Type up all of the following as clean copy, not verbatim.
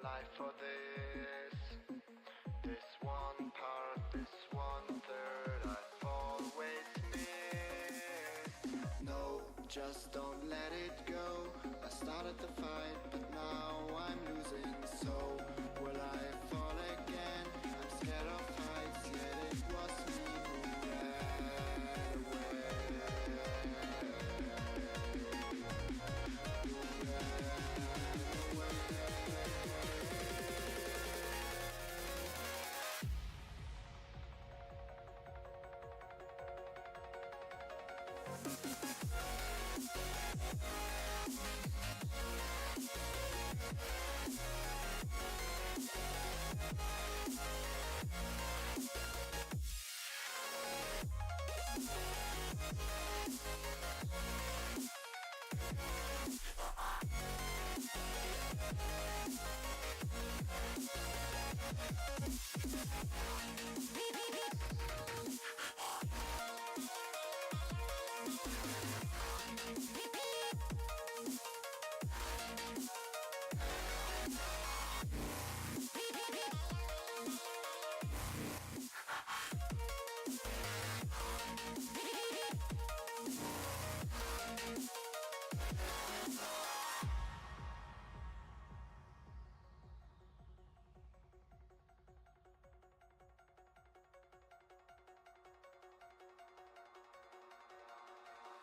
life for this. This one part, this one third, I've always missed. No, just don't let it go. I started the fight, but now I'm losing. So will I fall again? I'm scared of heights, yet it was me who ran away.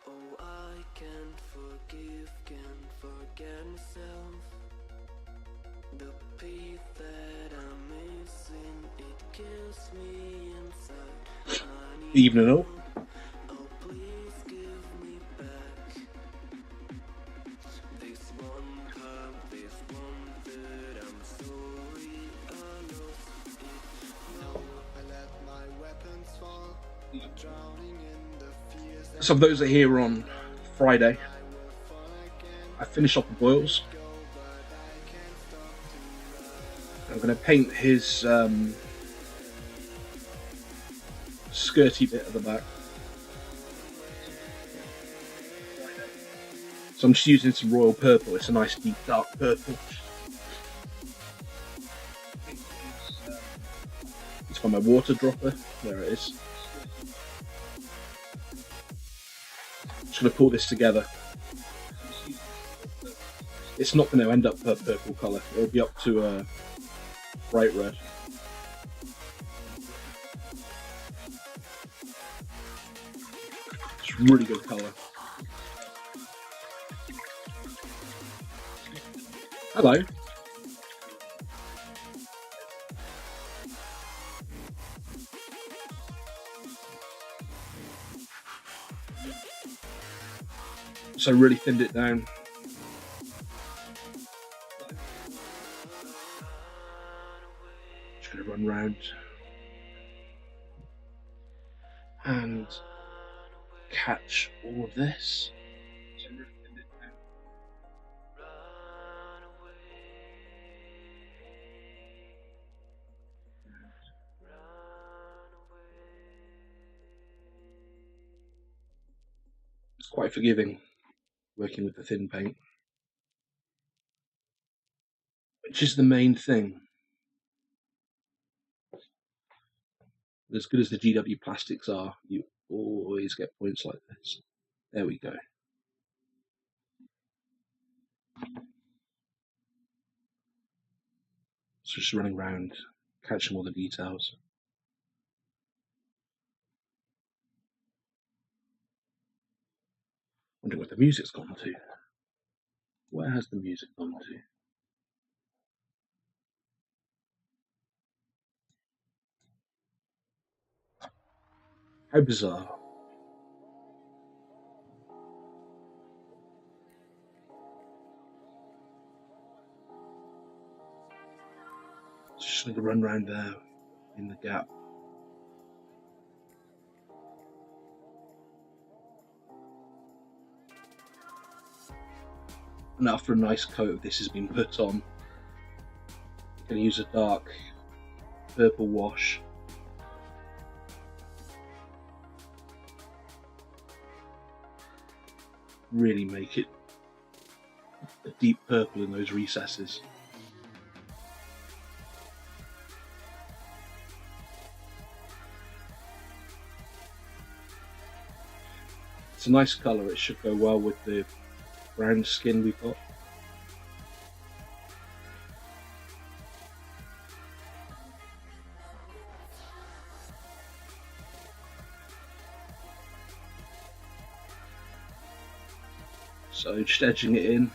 Oh, I can't forget myself. The peace that I'm missing, it kills me inside. Evening all. Oh, please give me back this one part, this one third. I'm sorry I lost it. No, I let my weapons fall. I'm drowning in the fears that Some of those are here on Friday. I finished off the boils. I'm going to paint his skirty bit at the back. So I'm just using some royal purple. It's a nice deep dark purple. It's got my water dropper. There it is. Just going to pull this together. It's not going to end up a purple colour. It'll be up to a bright red. It's really good colour. Hello. So really thinned it down. Just going to run round and catch all of this. It's quite forgiving working with the thin paint, which is the main thing. As good as the GW plastics are, you always get points like this. There we go. So just running around, catching all the details. Wondering what the music's gone to. Where has the music gone to? How bizarre. Just going to run around there in the gap. And after a nice coat of this has been put on, I'm going to use a dark purple wash. Really make it a deep purple in those recesses. It's a nice colour, it should go well with the brown skin we've got. So just edging it in.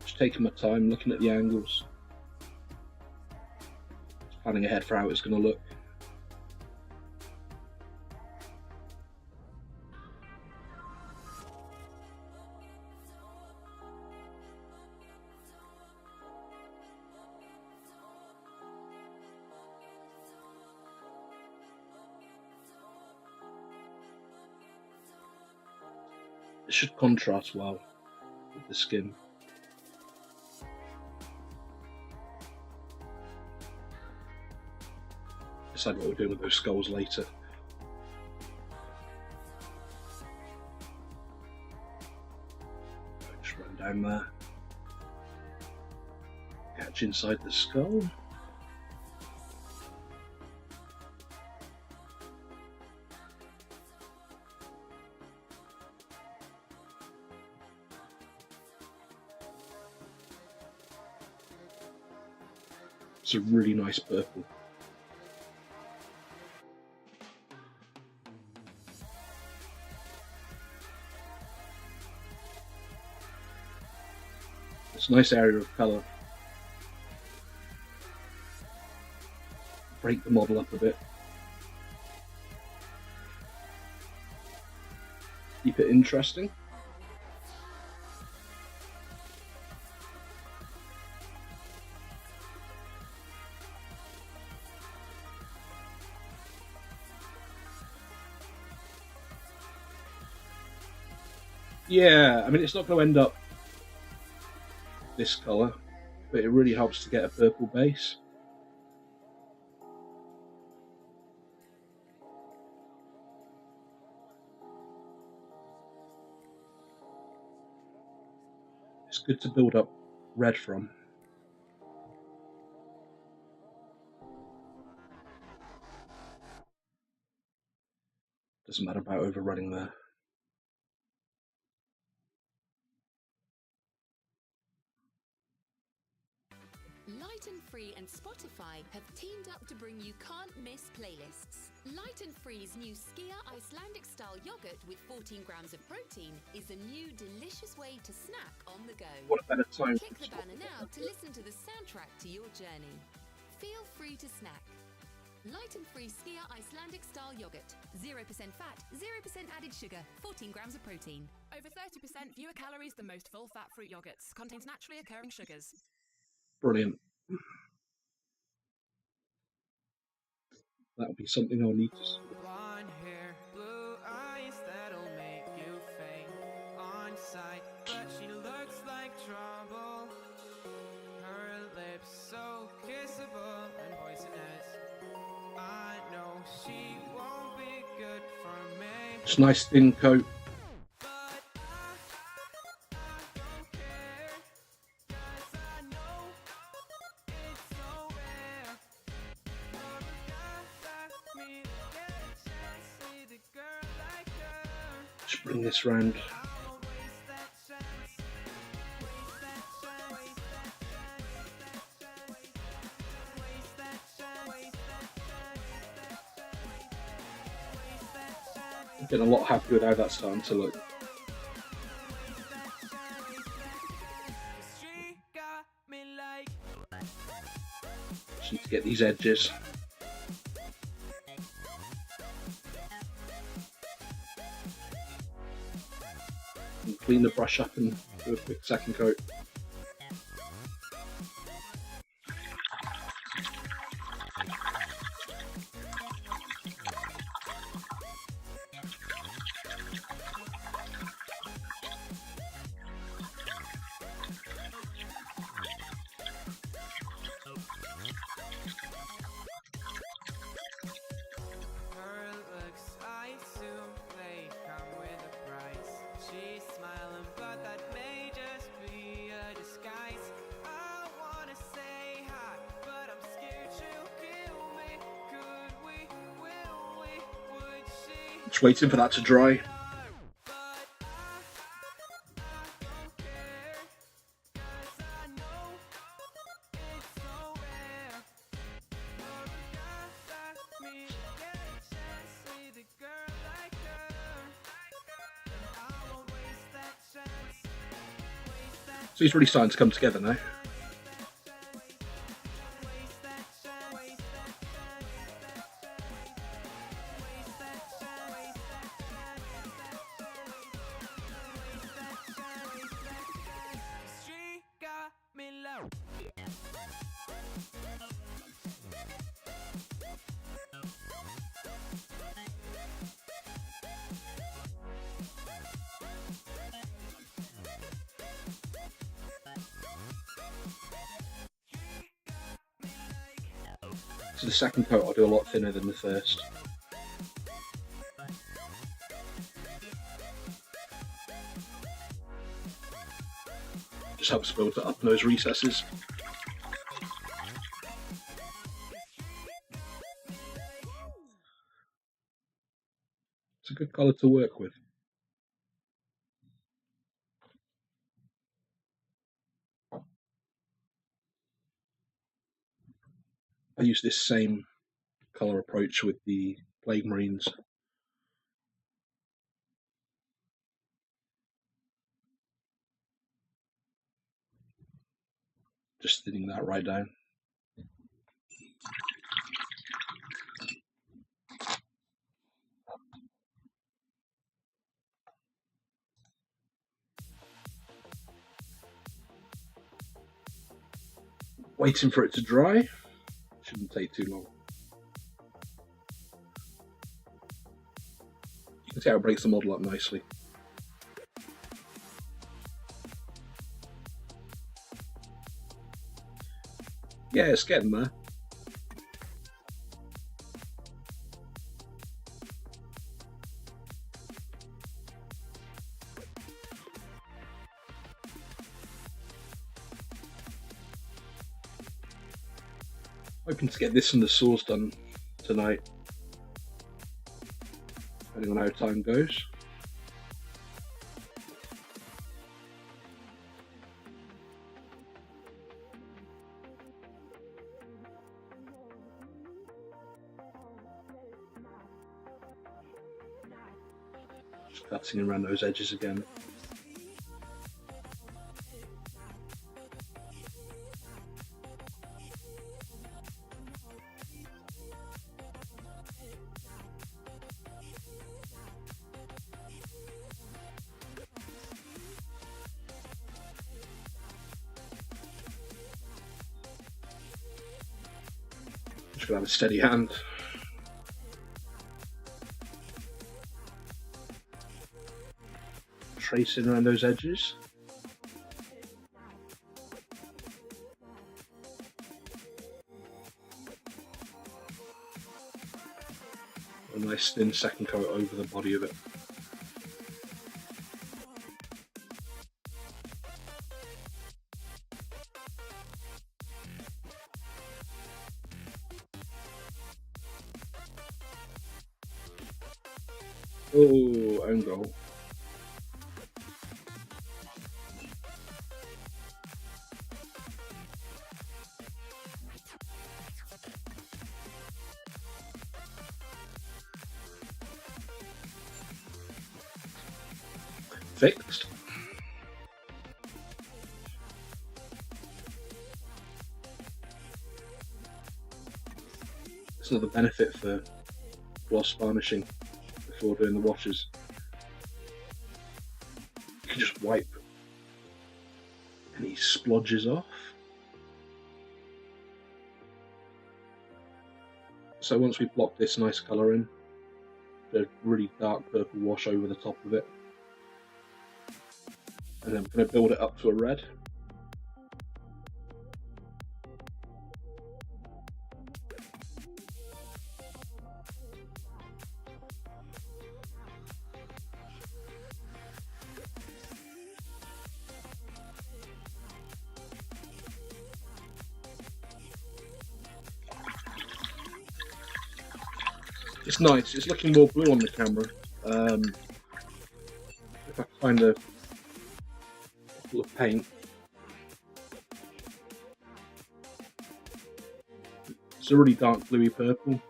Just taking my time, looking at the angles. Just planning ahead for how it's going to look. It should contrast well with the skin. Decide what we're doing with those skulls later. Just run down there. Catch inside the skull. It's a really nice purple. It's a nice area of colour. Break the model up a bit. Keep it interesting. Yeah, I mean, it's not going to end up this colour, but it really helps to get a purple base. It's good to build up red from. Doesn't matter about overrunning there. Light and Free and Spotify have teamed up to bring you can't miss playlists. Light and Free's new Skia Icelandic style yogurt with 14 grams of protein is a new delicious way to snack on the go. What a better time. Click the banner now to listen to the soundtrack to your journey. Feel free to snack. Light and Free Skia Icelandic style yogurt. 0% fat, 0% added sugar, 14 grams of protein. Over 30% fewer calories than most full-fat fruit yogurts. Contains naturally occurring sugars. Brilliant. That'll be something I'll need to. Blonde hair, blue eyes, that'll make you faint on sight. But she looks like trouble. Her lips so kissable and poisonous. I know she won't be good for me. It's a nice thin coat. Just bring this round. I'm getting a lot happier with how that's starting to look. Just need to get these edges. And clean the brush up and do a quick second coat. Just waiting for that to dry. So he's really starting to come together now. So the second coat I'll do a lot thinner than the first. Just helps build it up in those recesses. It's a good colour to work with. I use this same colour approach with the Plague Marines. Just thinning that right down. Waiting for it to dry. Shouldn't take too long. You can see how it breaks the model up nicely. Yeah, it's getting there. Hoping to get this and the saws done tonight, depending on how time goes. Just cutting around those edges again. Just gotta have a steady hand. Tracing around those edges. A nice thin second coat over the body of it. Oh, own goal. Fixed. It's another benefit for gloss varnishing before doing the washes. You can just wipe any splodges off. So once we've blocked this nice colour in, a really dark purple wash over the top of it. And I'm going to build it up to a red. It's nice, it's looking more blue on the camera. If I find a bottle of paint, it's a really dark bluey purple.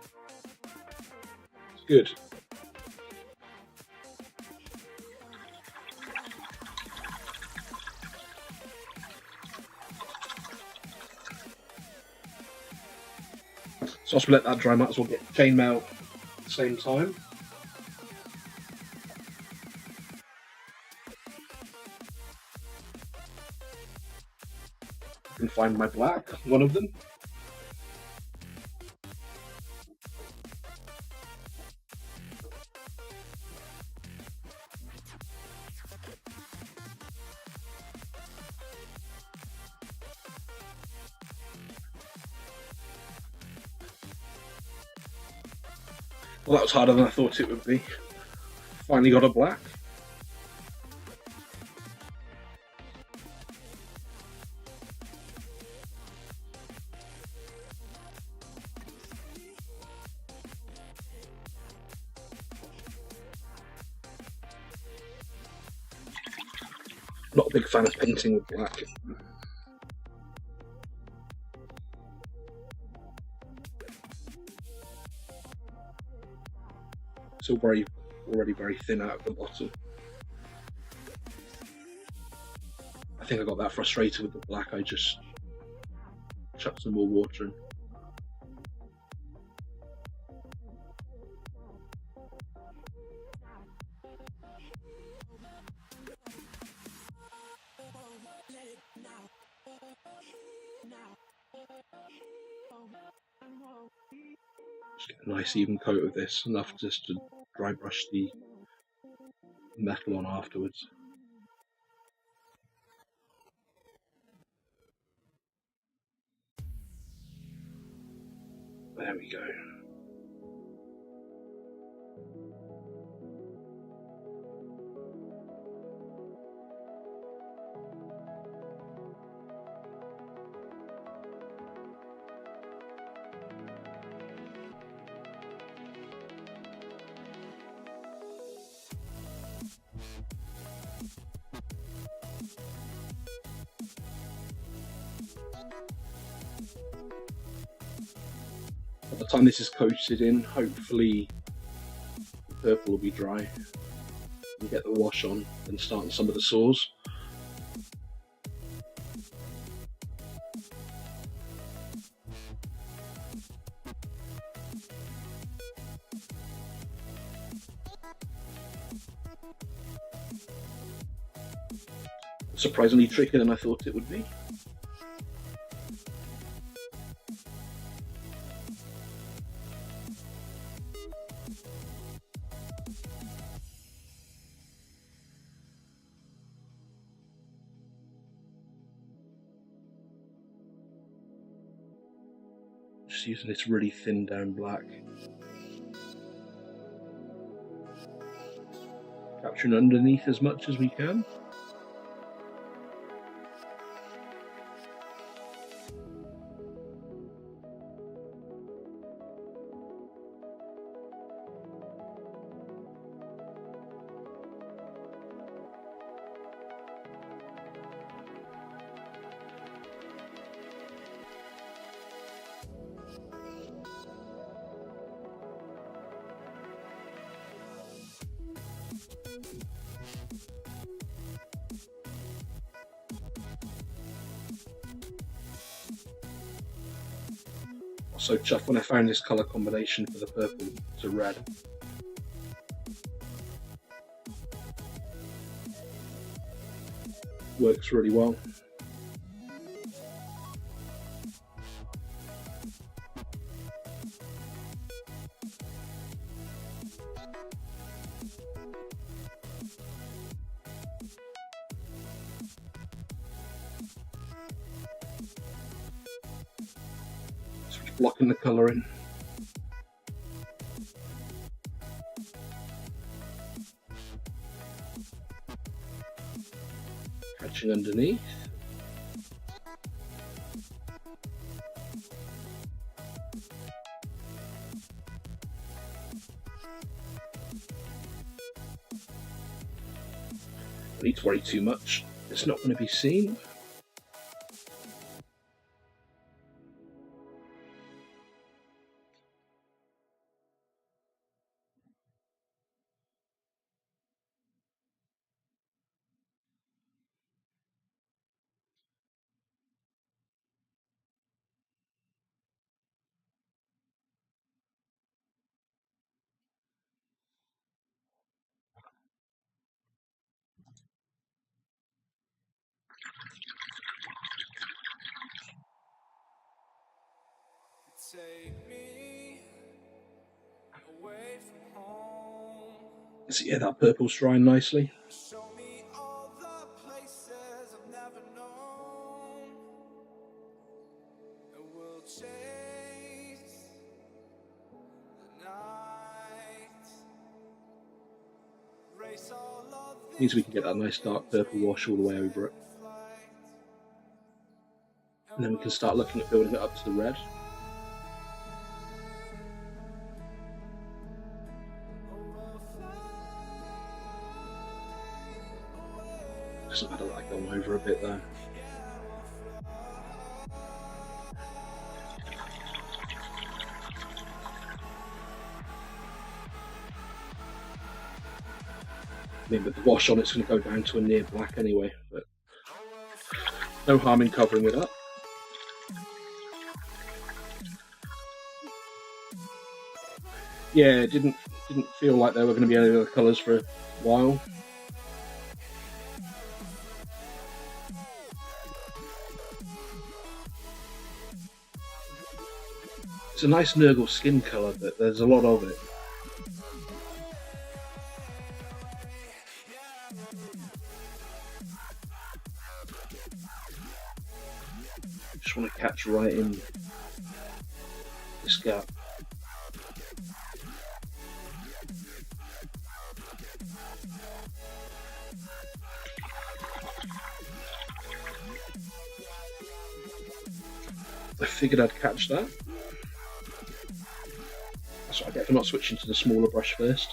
It's good. So I'll let that dry, might as well get chainmail at the same time. I can find my black, one of them. Well, that was harder than I thought it would be. Finally got a black. Not a big fan of painting with black. It's already very thin out at the bottom. I think I got that frustrated with the black, I just chucked some more water in. Just get a nice even coat of this, enough just to dry brush the metal on afterwards. There we go. By the time this is coated in, hopefully the purple will be dry and get the wash on and start on some of the saws. Surprisingly trickier than I thought it would be. Just using this really thin down black. Capturing underneath as much as we can. So chuffed when I found this colour combination for the purple to red. Works really well. Blocking the colour in. Catching underneath. Don't need to worry too much. It's not going to be seen. Take me away from home. So yeah, that purple's drying nicely. Show me all the places I've never known. And we'll chase the night. Race all of Means we can get that nice dark purple wash all the way over it. And then we can start looking at building it up to the red. Doesn't matter that I go over a bit there. I mean, with the wash on, it's going to go down to a near black anyway, but no harm in covering it up. Yeah, it didn't feel like there were going to be any other colours for a while. It's a nice Nurgle skin colour, but there's a lot of it. Just want to catch right in this gap. I figured I'd catch that. That's what I get for not switching to the smaller brush first.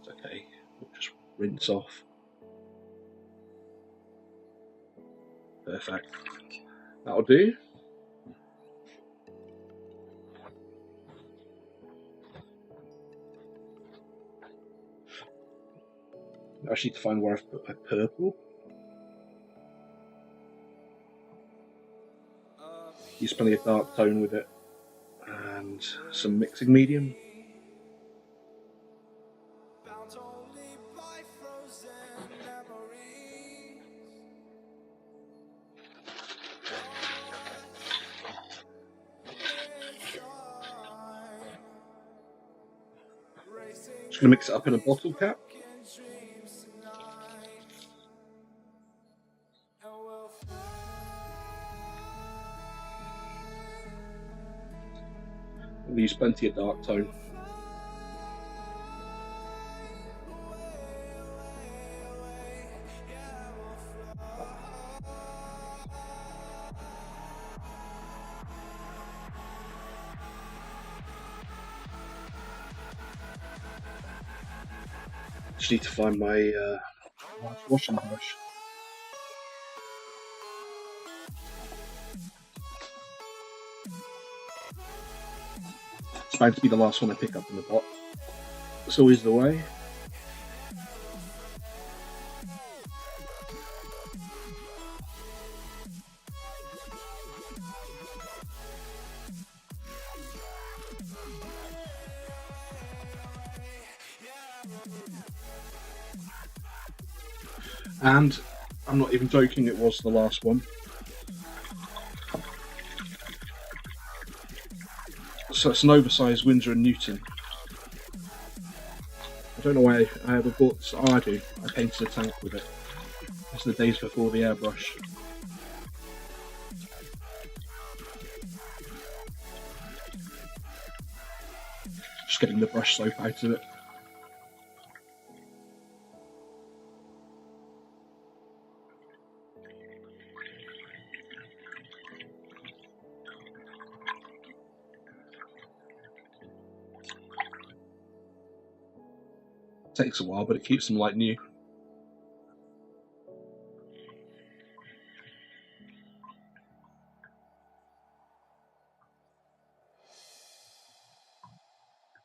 It's okay, we'll just rinse off. Perfect. That'll do. I actually need to find where I've put my purple. Use plenty of dark tone with it and some mixing medium. Just going to mix it up in a bottle cap. We'll use plenty of dark tone. Just need to find my washing brush. It's bound to be the last one I pick up in the pot. It's always the way. And I'm not even joking, it was the last one. So it's an oversized Windsor & Newton. I don't know why I ever bought this. Oh, I do. I painted a tank with it. It's the days before the airbrush. Just getting the brush soap out of it. takes a while, but it keeps them like new.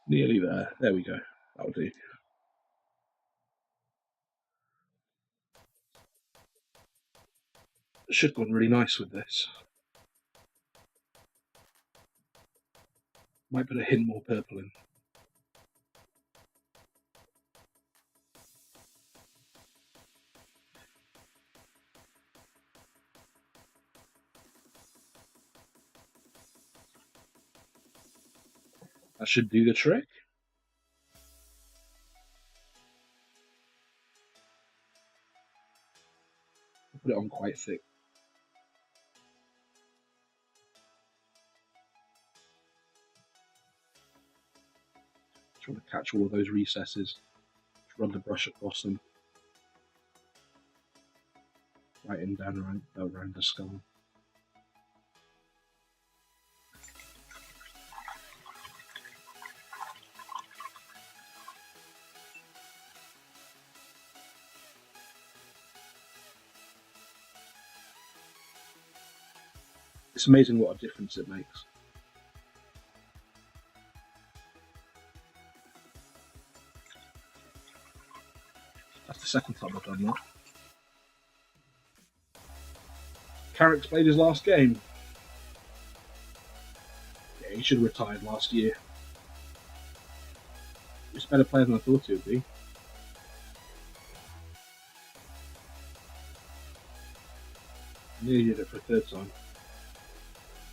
Nearly there. There we go. That'll do. It should go on really nice with this. Might put a hint more purple in. That should do the trick. Put it on quite thick. Just want to catch all of those recesses. Just run the brush across them. Right in down around the skull. It's amazing what a difference it makes. That's the second time I've done that. Carrick's played his last game. Yeah, he should have retired last year. He's a better player than I thought he would be. Nearly did it for a third time.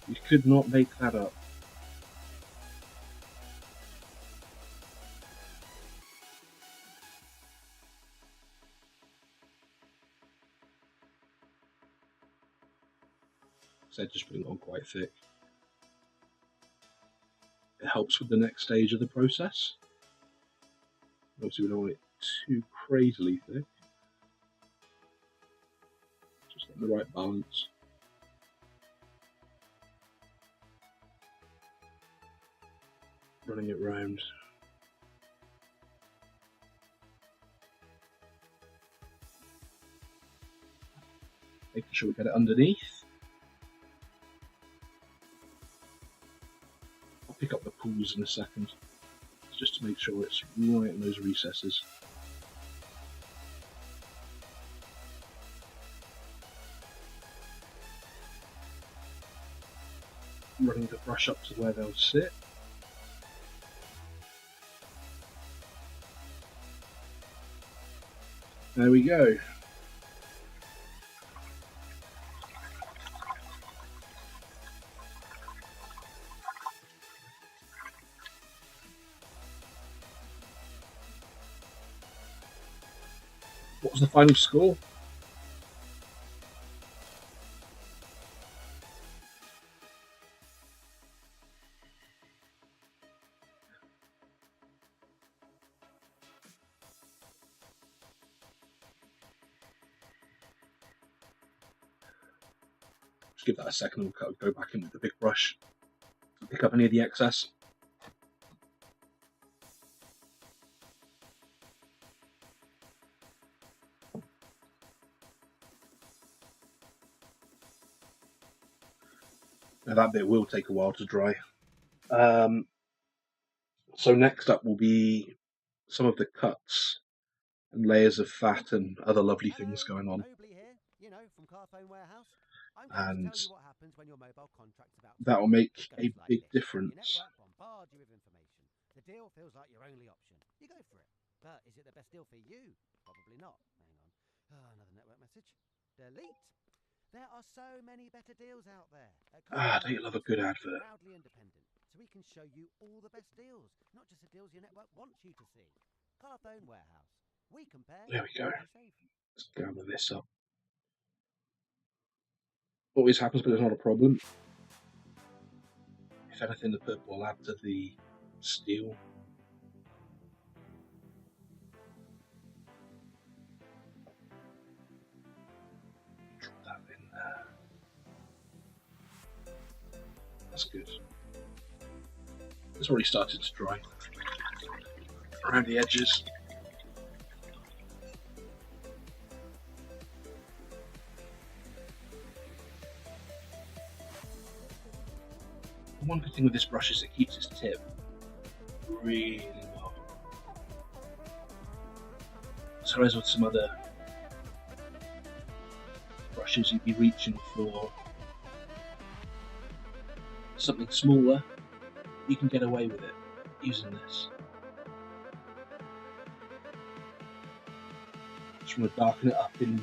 You could not make that up. So just putting it on quite thick. It helps with the next stage of the process. Obviously we don't want it too crazily thick. Just get the right balance. Running it round. Making sure we get it underneath. I'll pick up the pools in a second, just to make sure it's right in those recesses. Running the brush up to where they'll sit. There we go. What was the final score? Just give that a second and we'll go back in with the big brush and pick up any of the excess. Now that bit will take a while to dry. So next up will be some of the cuts and layers of fat and other lovely things going on. And that will make a big difference. The deal feels like your only option. You go for it. But is it the best deal for you? Probably not. Hang on. Another network message. Delete. There are so many better deals out there. Don't you love a good advert? Proudly independent, so we can show you all the best deals, not just the deals your network wants you to see. Carphone Warehouse. We compare. There we go. Let's gather this up. Always happens, but it's not a problem. If anything, the purple will add to the steel. Drop that in there. That's good. It's already started to dry around the edges. The one good thing with this brush is it keeps its tip really well. So as with some other brushes, you'd be reaching for something smaller. You can get away with it using this. Just want to darken it up in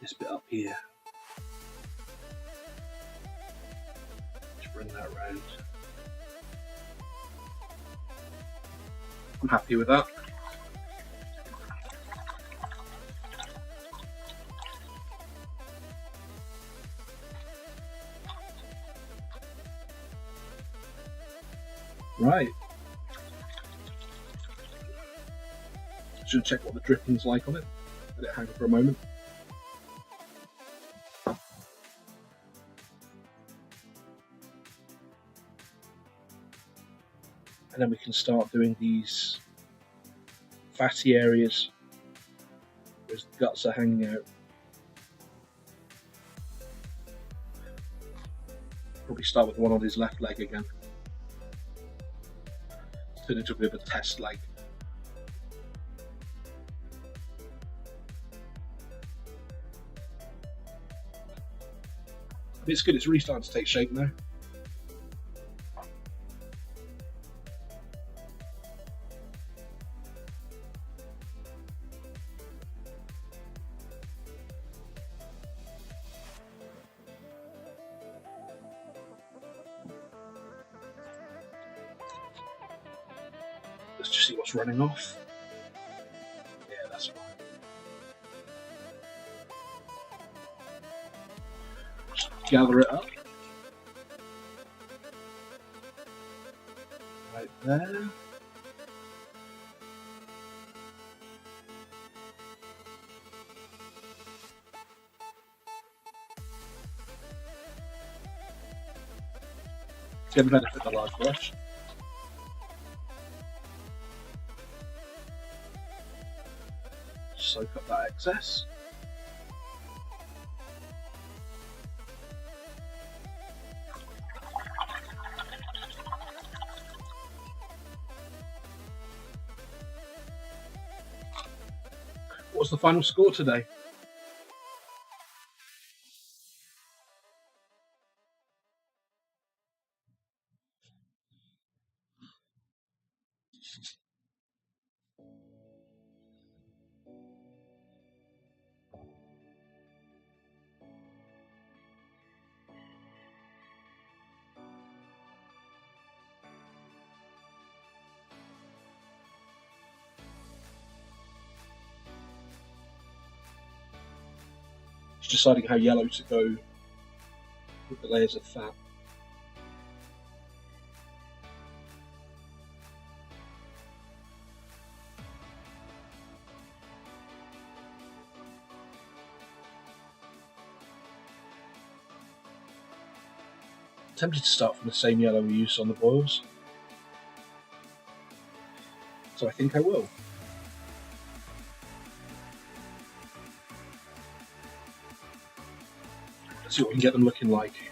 this bit up here. Just bring that around. I'm happy with that. Right. Should check what the dripping's like on it. Let it hang for a moment. And then we can start doing these fatty areas where the guts are hanging out. Probably start with the one on his left leg again. Turn into a bit of a test leg. It's good, it's really starting to take shape now. Let's just see what's running off. Yeah, that's fine. Just gather it up. Right there. Get the benefit of the large brush. Soak up that excess. What's the final score today? Just deciding how yellow to go with the layers of fat. I'm tempted to start from the same yellow we used on the boils, so I think I will. See what we can get them looking like. You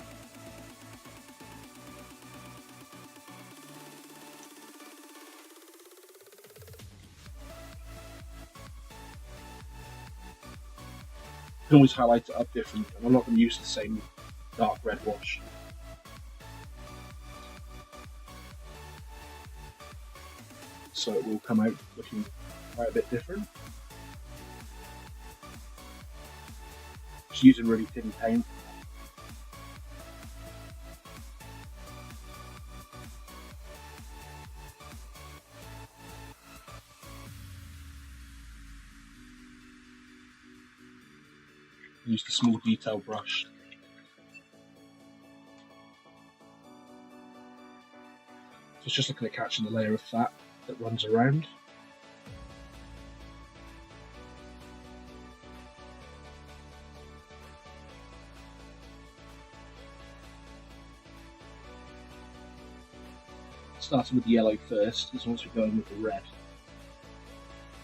can always highlight it up different, and I'm not going to use the same dark red wash. So it will come out looking quite a bit different. Just using really thin paint. Use the small detail brush. So it's just looking at catching the layer of fat that runs around. Starting with the yellow first, because once we're going with the red,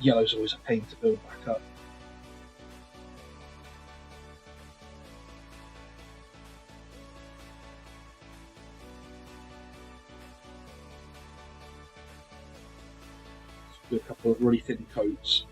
yellow's always a pain to build back up. do a couple of really thin coats.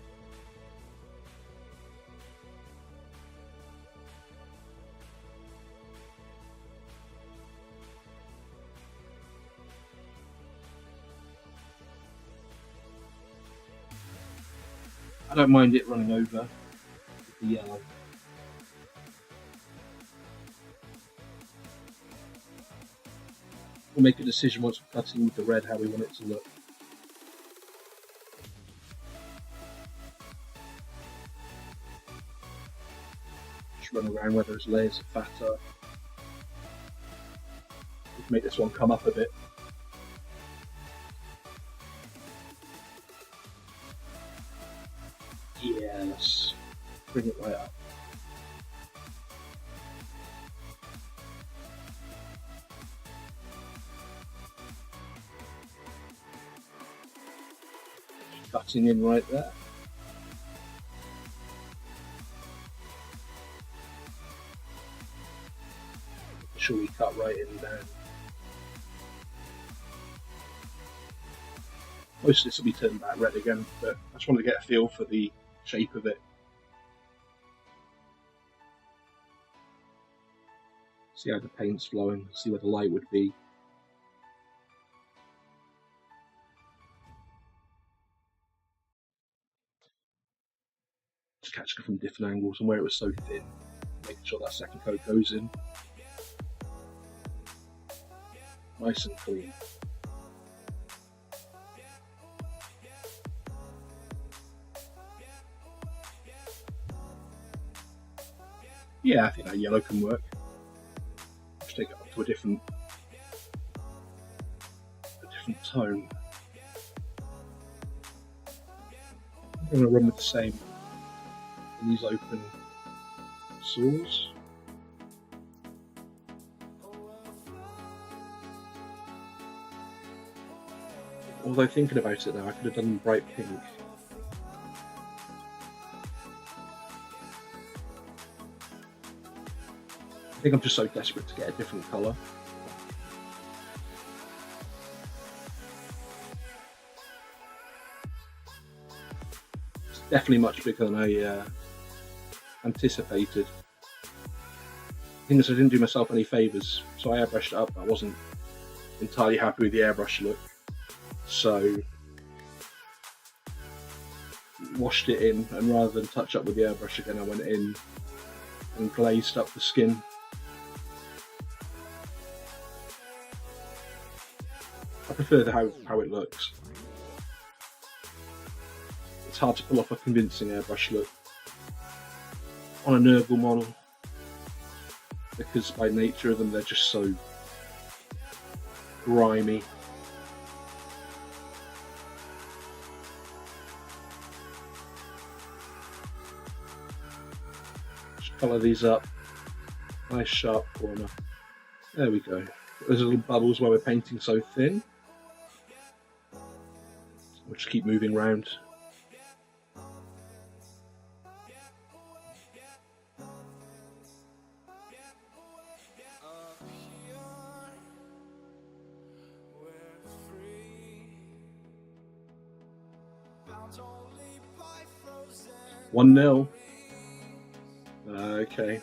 I don't mind it running over with the yellow. We'll make a decision once we're cutting with the red how we want it to look. Just run around where there's layers of fatter. Just make this one come up a bit. Yeah, let's bring it right up. Cutting in right there. Make sure we cut right in down. Most of this will be turned back red again, but I just wanted to get a feel for the shape of it. See how the paint's flowing, see where the light would be. Just catching it from different angles and where it was so thin, making sure that second coat goes in. Nice and clean. Yeah, I think that yellow can work. Just take it up to a different tone. I'm going to run with the same in these open saws. Although thinking about it now, I could have done bright pink. I think I'm just so desperate to get a different colour. It's definitely much bigger than I anticipated. The thing is, I didn't do myself any favours, so I airbrushed it up. I wasn't entirely happy with the airbrush look, so washed it in, and rather than touch up with the airbrush again, I went in and glazed up the skin. I prefer how it looks. It's hard to pull off a convincing airbrush look on a Nurgle model, because by nature of them they're just so grimy. Just colour these up. Nice sharp corner. There we go. There's little bubbles where we're painting so thin. We'll just keep moving round. One 0. Okay.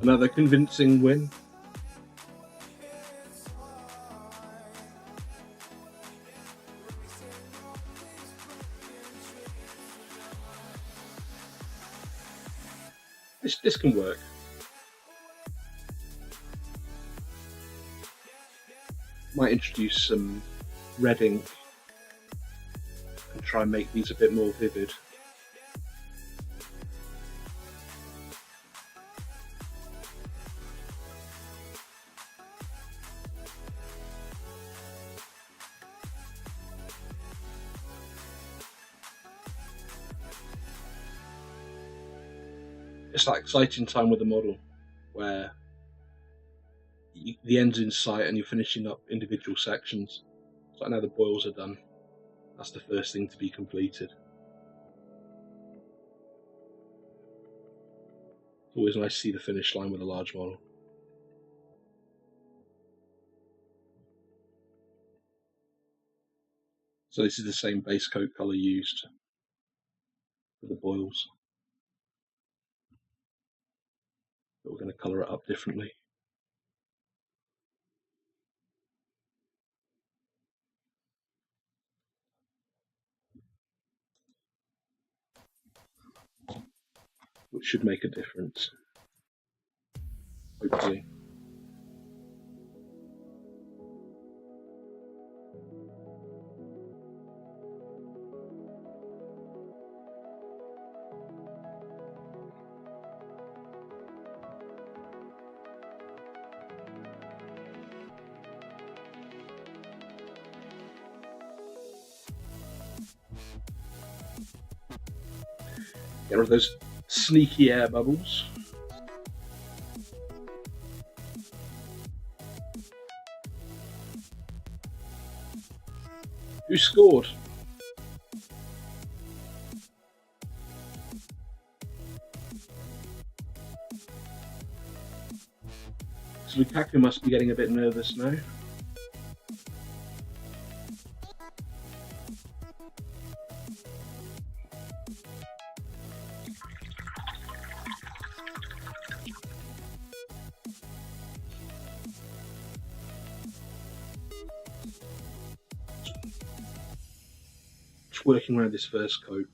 Another convincing win. This can work. Might introduce some red ink and try and make these a bit more vivid. It's that exciting time with the model where the end's in sight and you're finishing up individual sections. So now the boils are done. That's the first thing to be completed. It's always nice to see the finish line with a large model. So this is the same base coat colour used for the boils, but we're going to colour it up differently. Which should make a difference, hopefully. Get rid of those sneaky air bubbles. Who scored? So Lukaku must be getting a bit nervous now. Just working around this first coat.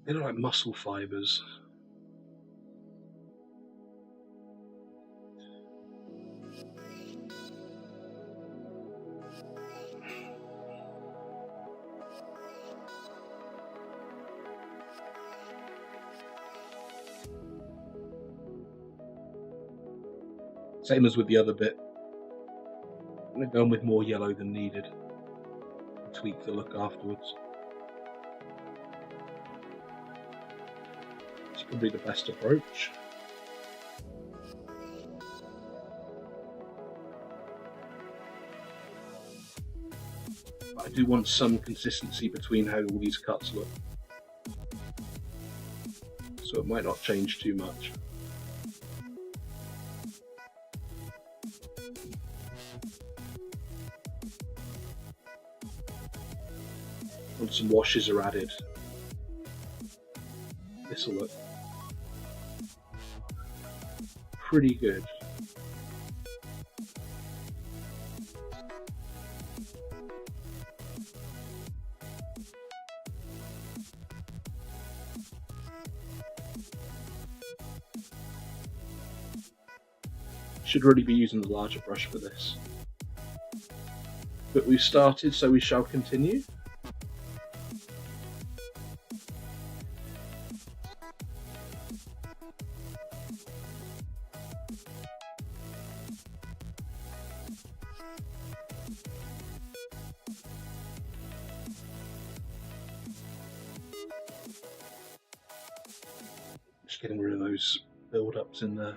They look like muscle fibres. Same as with the other bit. I'm going to go in with more yellow than needed. Tweak the look afterwards. It's probably the best approach. But I do want some consistency between how all these cuts look. So it might not change too much. Once some washes are added, this will look pretty good. Should really be using the larger brush for this. But we've started, so we shall continue. Just getting rid of those build-ups in there.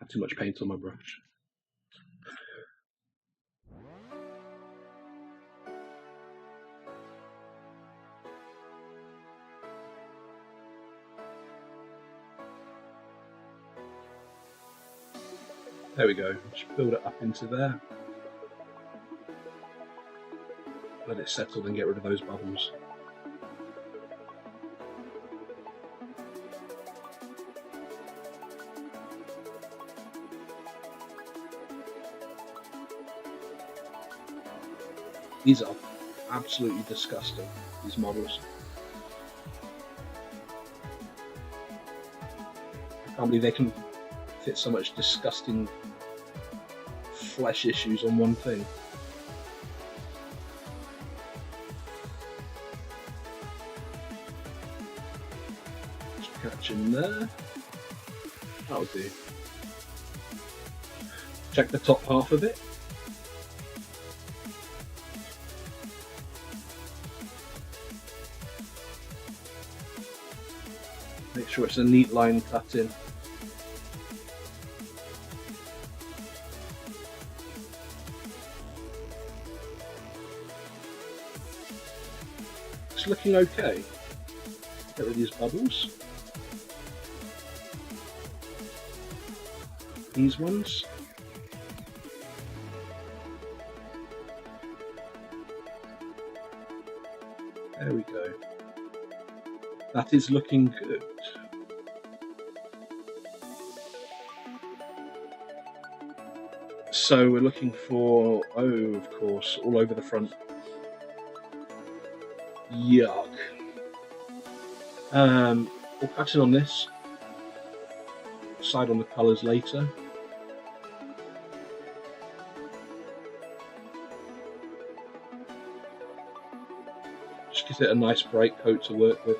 Had too much paint on my brush. There we go. Just build it up into there. Let it settle and get rid of those bubbles. These are absolutely disgusting, these models. I can't believe they can fit so much disgusting flesh issues on one thing. Just catch in there. That'll do. Check the top half of it. Make sure it's a neat line cut in. It's looking okay. Get rid of these bubbles. these ones. There we go. That is looking good. So we're looking for, oh, of course, all over the front. Yuck. We'll cut in on this. Decide on the colours later. Just gives it a nice bright coat to work with.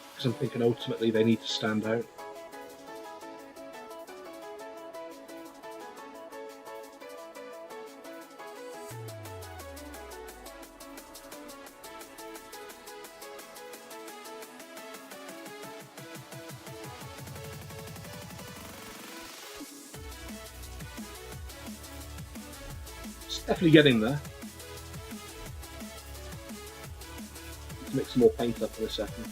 Because I'm thinking ultimately they need to stand out. It's definitely getting there. Let's mix some more paint up in a second.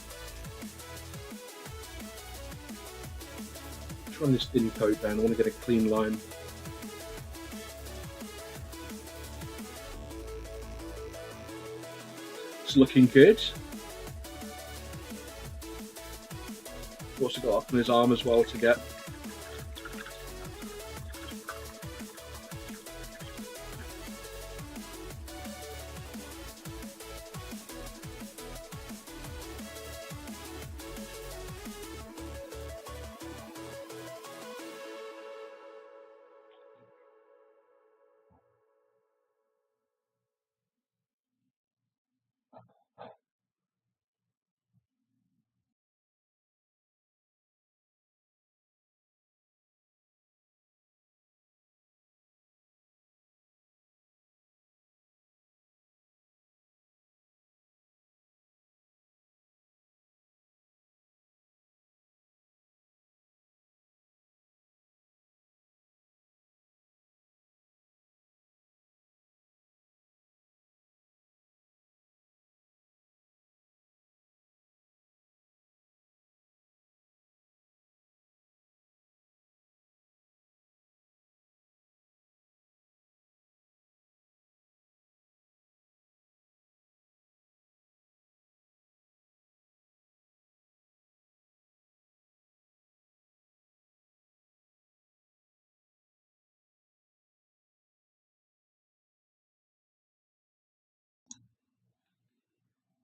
Let's run this thin coat down. I want to get a clean line. It's looking good. We've also got up on his arm as well to get.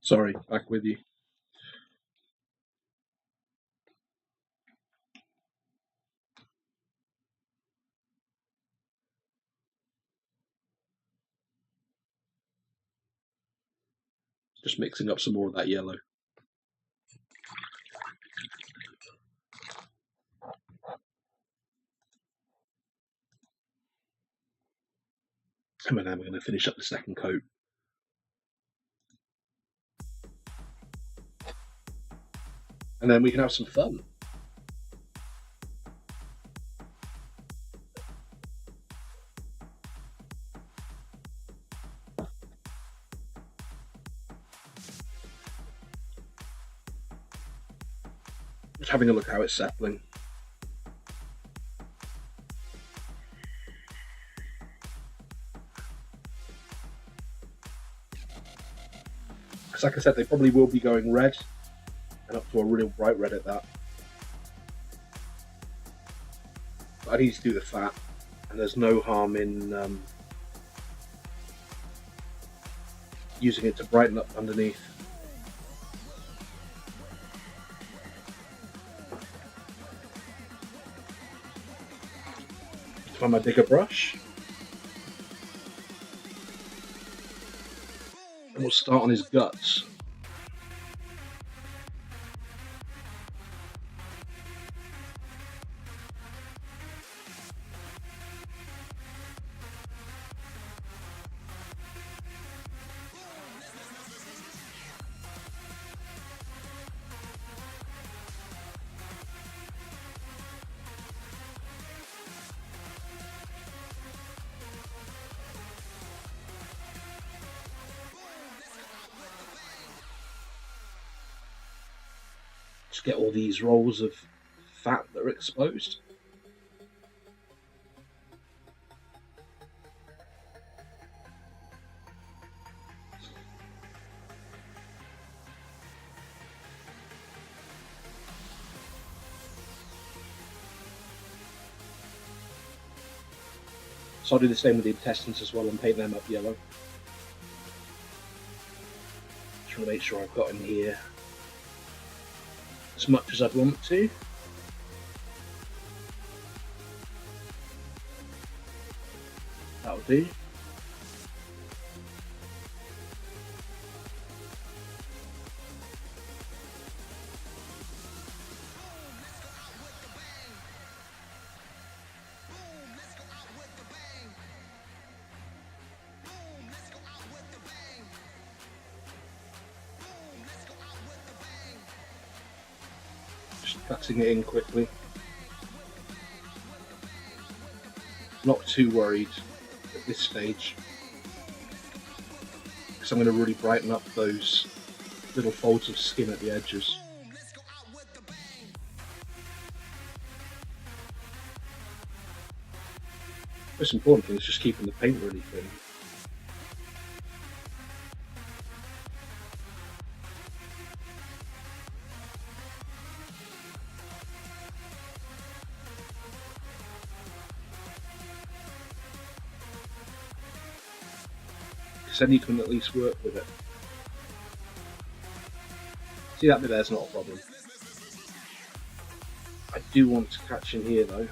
Sorry, back with you. Just mixing up some more of that yellow. And then we're going to finish up the second coat. And then we can have some fun. Just having a look how it's settling. Because like I said, they probably will be going red, and up to a real bright red at that. But I need to do the fat, and there's no harm in using it to brighten up underneath. Find my bigger brush. And we'll start on his guts. Just get all these rolls of fat that are exposed. So I'll do the same with the intestines as well and paint them up yellow. Just want to make sure I've got in here as much as I'd want to. That'll do. Cutting it in quickly. Not too worried at this stage, because I'm going to really brighten up those little folds of skin at the edges. Most important thing is just keeping the paint really thin. Then you can at least work with it. See, that bit there's not a problem. I do want to catch in here though.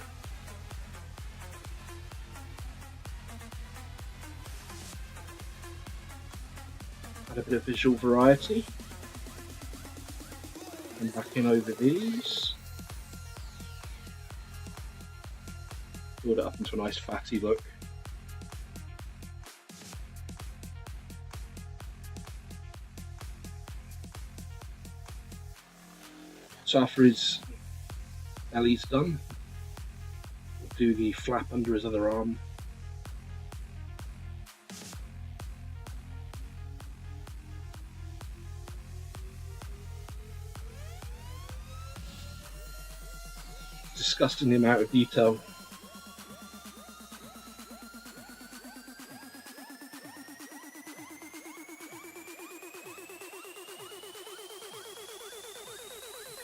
Add a bit of visual variety. And back in over these. Build it up into a nice fatty look. So after his belly's done, we'll do the flap under his other arm. Disgusting the amount of detail.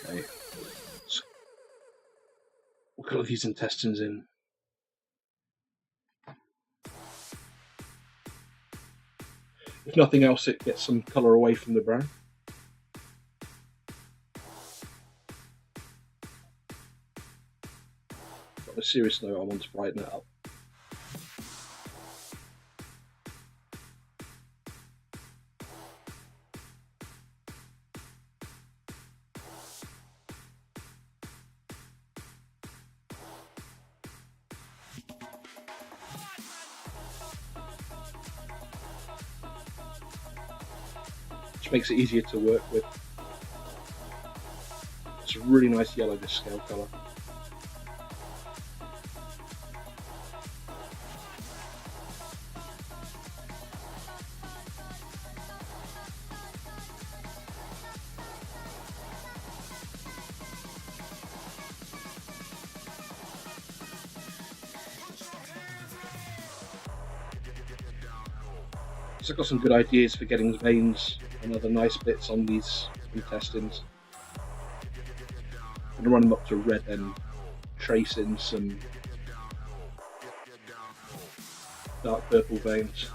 Okay, we'll colour these intestines in. If nothing else, it gets some colour away from the brown. But on a serious note, I want to brighten it up. Which makes it easier to work with. It's a really nice yellow, this scale colour. So I've got some good ideas for getting veins and other nice bits on these intestines. I'm going to run them up to red and trace in some dark purple veins.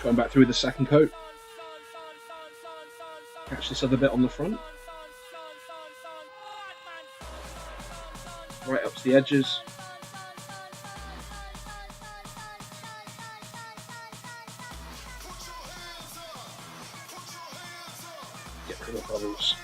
Going back through the second coat. Catch this other bit on the front. Right up to the edges. Get rid of bubbles.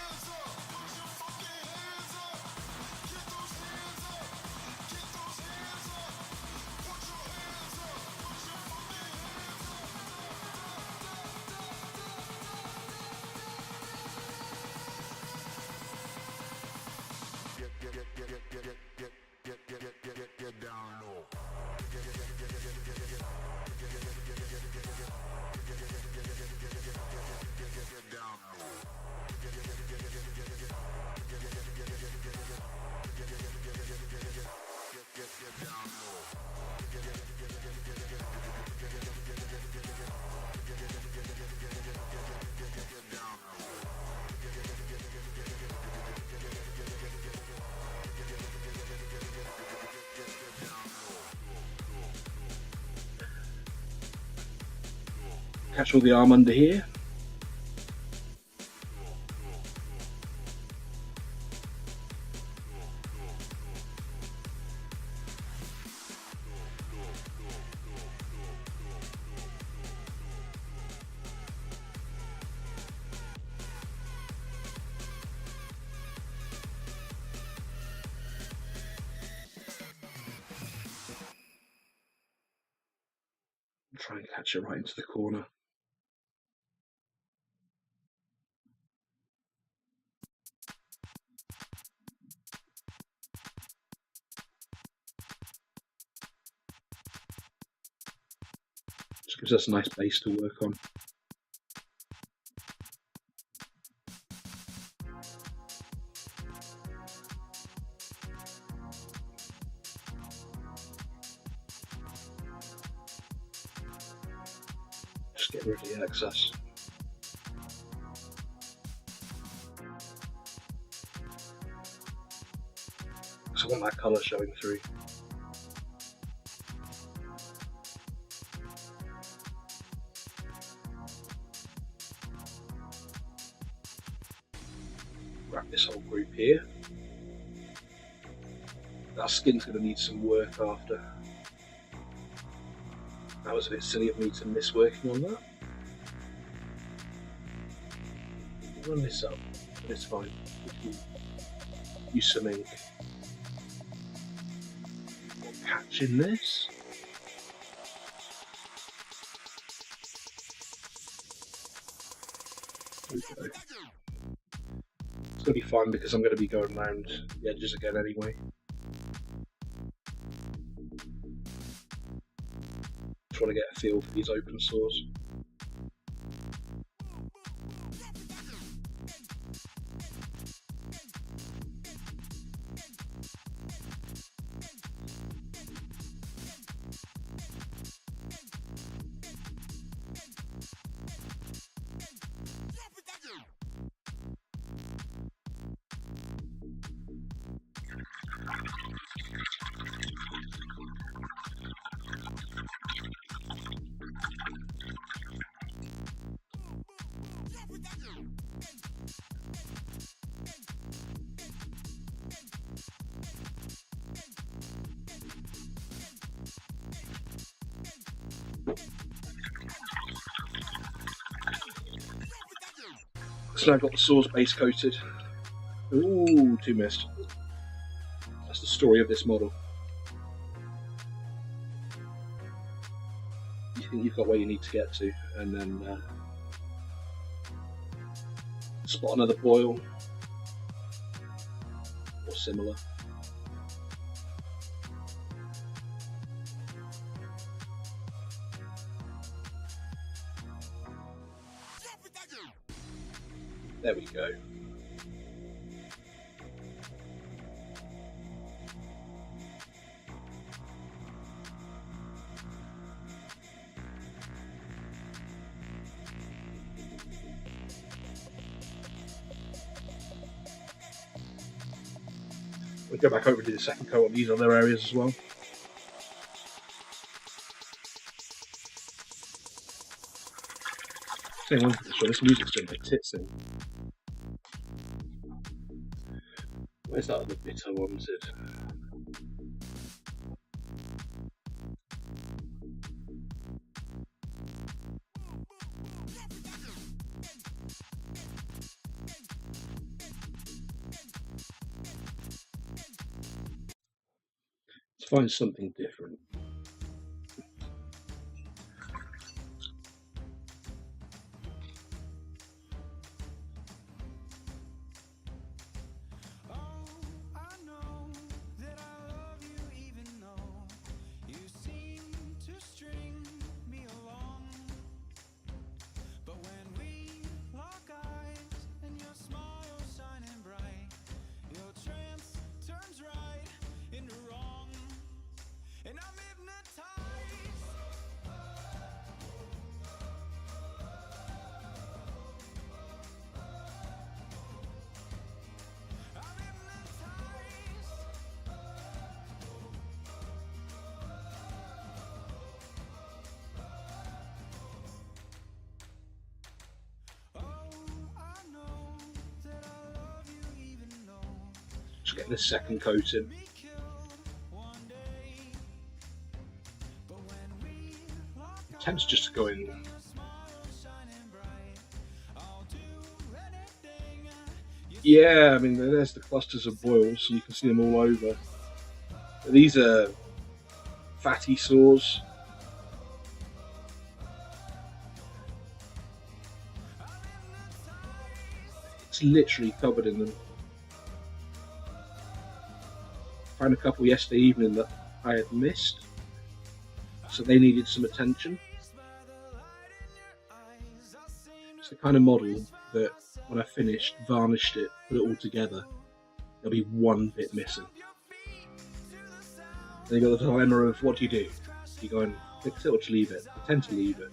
catch all the arm under here. Try and catch it right into the corner. Just gives us a nice base to work on. Just get rid of the excess. So I want that colour showing through. Wrap this whole group here. That skin's going to need some work after. That was a bit silly of me to miss working on that. Run this up, but it's fine. Use some ink. Catching this. Okay. It's going to be fun because I'm going to be going around the edges again anyway. Just want to get a feel for these open sores. So I've got the sores base coated. Ooh, 2 missed. That's the story of this model. You think you've got where you need to get to, and then spot another boil or similar. There we go. We'll go back over and do the second coat on these other areas as well. Saying one thing, sure, this music's doing my tits in. Where's that other bit I wanted? Let's find something different. And I'm Just get this second coat in. It tends just to go in. Yeah, I mean, there's the clusters of boils, and you can see them all over. These are fatty sores. It's literally covered in them. I found a couple yesterday evening that I had missed, so they needed some attention. It's the kind of model that when I finished, varnished it, put it all together, there'll be one bit missing. Then you got the dilemma of what do? Do you go and fix it or do you leave it? I tend to leave it.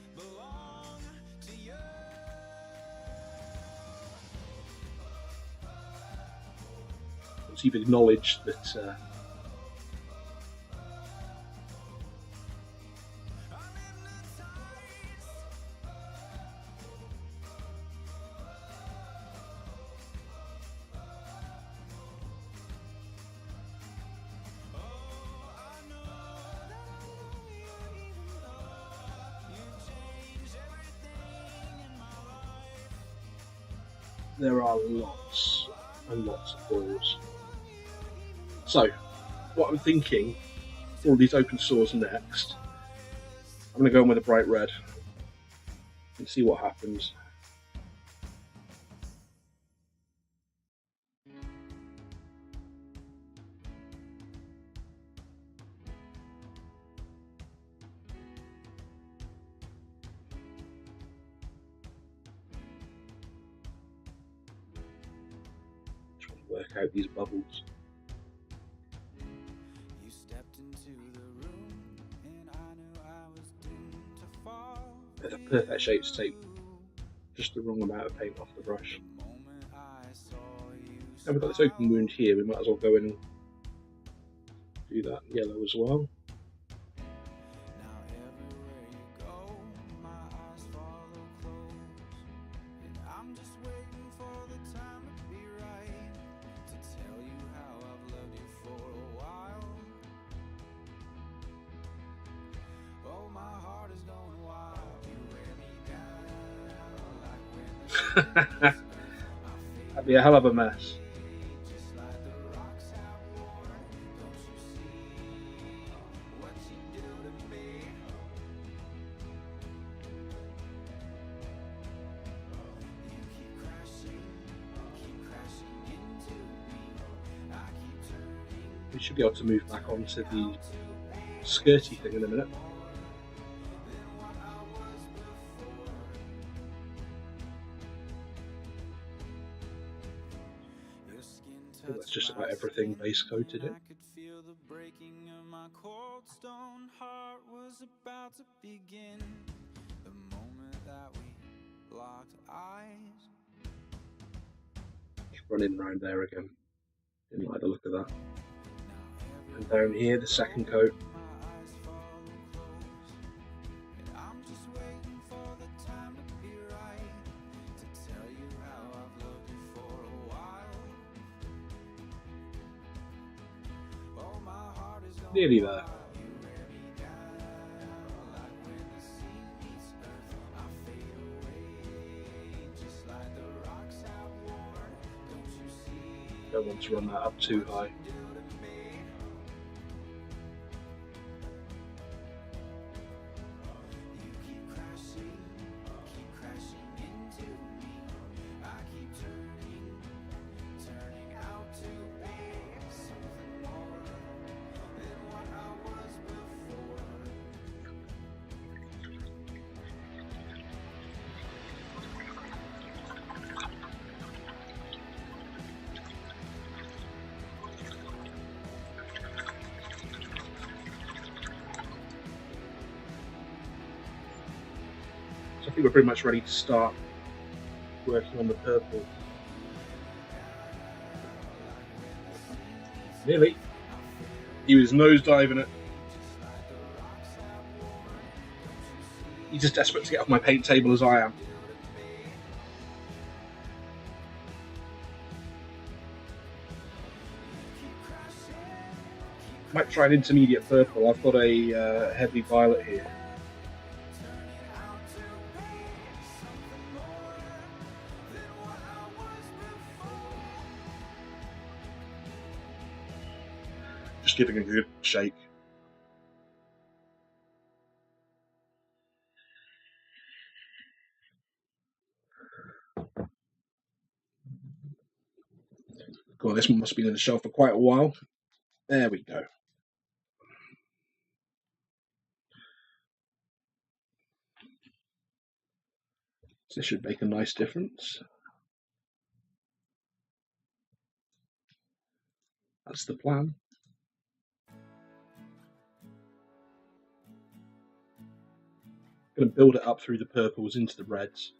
Once you've acknowledged that there are lots and lots of boils. So, what I'm thinking, all these open sores next, I'm going to go in with a bright red and see what happens. Work out these bubbles. You stepped into the room and I knew I was doomed to fall. They're the perfect shape to take just the wrong amount of paint off the brush. And we've got this open wound here, we might as well go in and do that yellow as well. That'd be a hell of a mess. We should be able to move back onto the skirty thing in a minute. That's just about everything base coated in. I could feel the breaking of my cold stone heart was about to begin. The moment that we locked eyes. Just running around there again. Didn't like the look of that. And down here, the second coat. Nearly there. Don't want to run that up too high. I think we're pretty much ready to start working on the purple. Nearly. He was nosediving it. He's as desperate to get off my paint table as I am. Might try an intermediate purple. I've got a heavy violet here. Just giving it a good shake. God, this one must have been on the shelf for quite a while. There we go. This should make a nice difference. That's the plan. I'm going to build it up through the purples into the reds.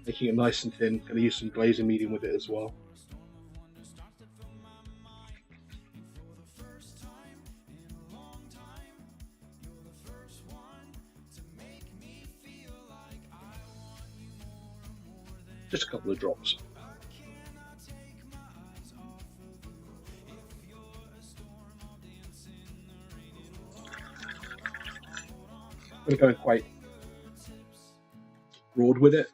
Making it nice and thin. Going to use some glazing medium with it as well. Just a couple of drops. I'm going to go quite broad with it.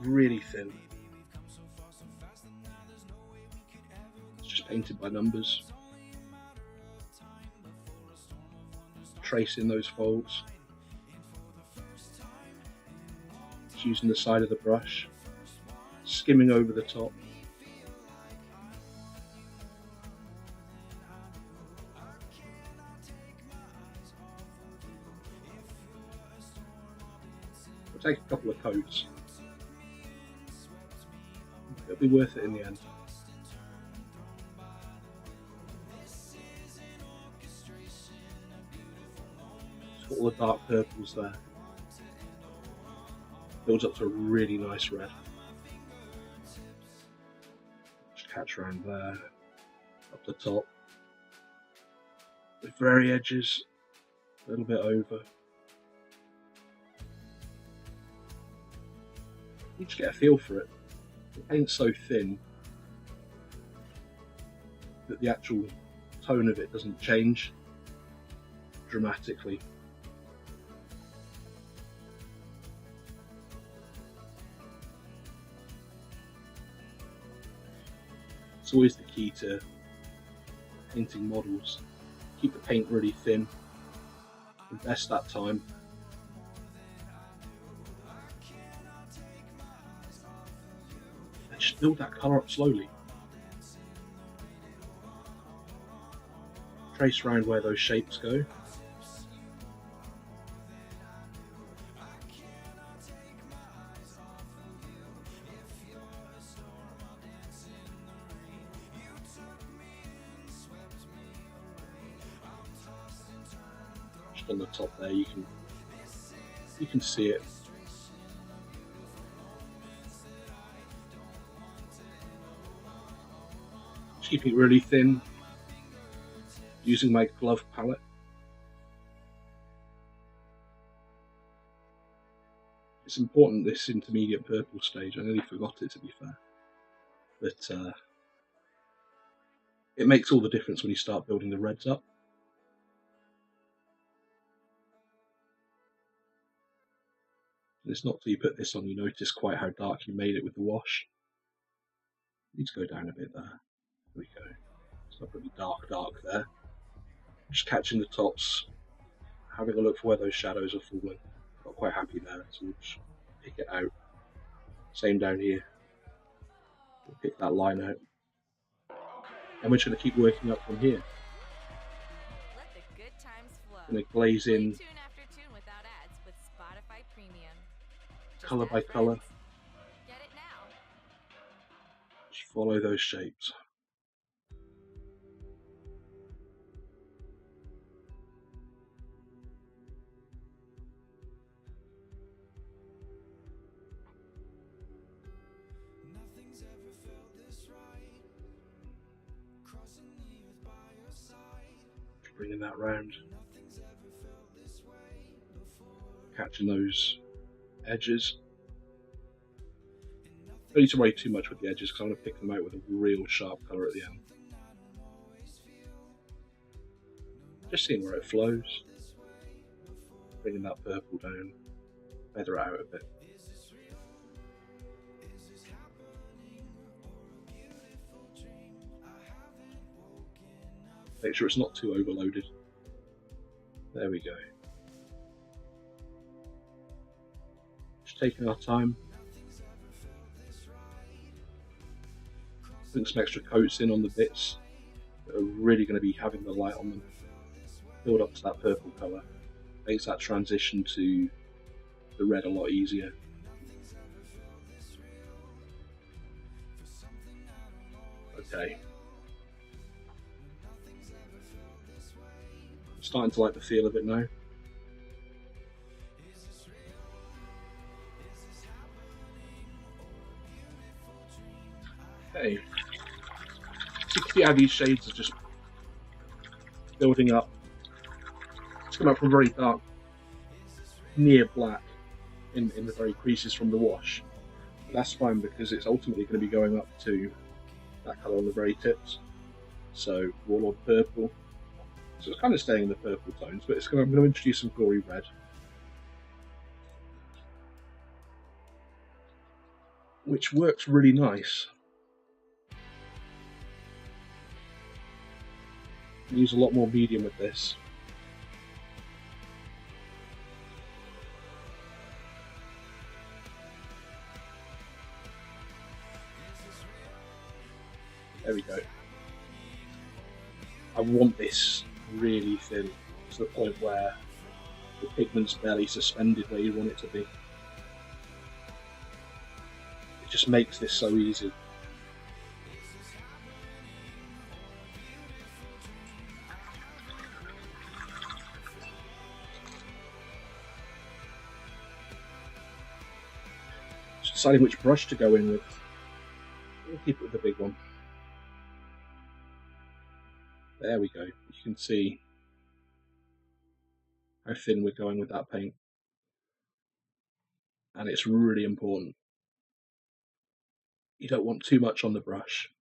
Really thin. It's just painted by numbers. Tracing those folds. Just using the side of the brush. Skimming over the top. I'll take a couple of coats. It'll be worth it in the end. It's got all the dark purples there. Builds up to a really nice red. Just catch around there, up the top. The very edges, a little bit over. You just get a feel for it. The paint's so thin that the actual tone of it doesn't change dramatically. It's always the key to painting models. Keep the paint really thin, invest that time. Just build that colour up slowly. Trace around where those shapes go. Just on the top there, you can see it. Keeping it really thin, using my glove palette. It's important, this intermediate purple stage. I nearly forgot it, to be fair, but it makes all the difference when you start building the reds up. And it's not till you put this on you notice quite how dark you made it with the wash. Need to go down a bit there. There we go. It's not really dark there. Just catching the tops, having a look for where those shadows are falling. Not quite happy there, so we'll just pick it out. Same down here. We'll pick that line out. And we're just going to keep working up from here. Let the good times flow. I'm going to glaze in Play tune after tune without ads with Spotify Premium. Just colour add by colour. friends. Get it now. Just follow those shapes. Nothing's ever felt bringing that round, catching those edges. Don't need to worry too much with the edges because I'm going to pick them out with a real sharp colour at the end. Just seeing where it flows, bringing that purple down, feather it out a bit. Make sure it's not too overloaded. There we go. Just taking our time. Putting some extra coats in on the bits that are really going to be having the light on them. Build up to that purple colour. Makes that transition to the red a lot easier. Okay. I'm starting to like the feel of it now. Okay. So you can see how these shades are just building up. It's come up from very dark, near black in the very creases from the wash. But that's fine because it's ultimately going to be going up to that colour on the very tips. So Warlord purple. So it's kind of staying in the purple tones, but I'm going to introduce some gory red. Which works really nice. Use a lot more medium with this. There we go. I want this really thin to the point where the pigment's barely suspended where you want it to be. It just makes this so easy. Just deciding which brush to go in with. We'll keep it with the big one. There we go. You can see how thin we're going with that paint. And it's really important. You don't want too much on the brush.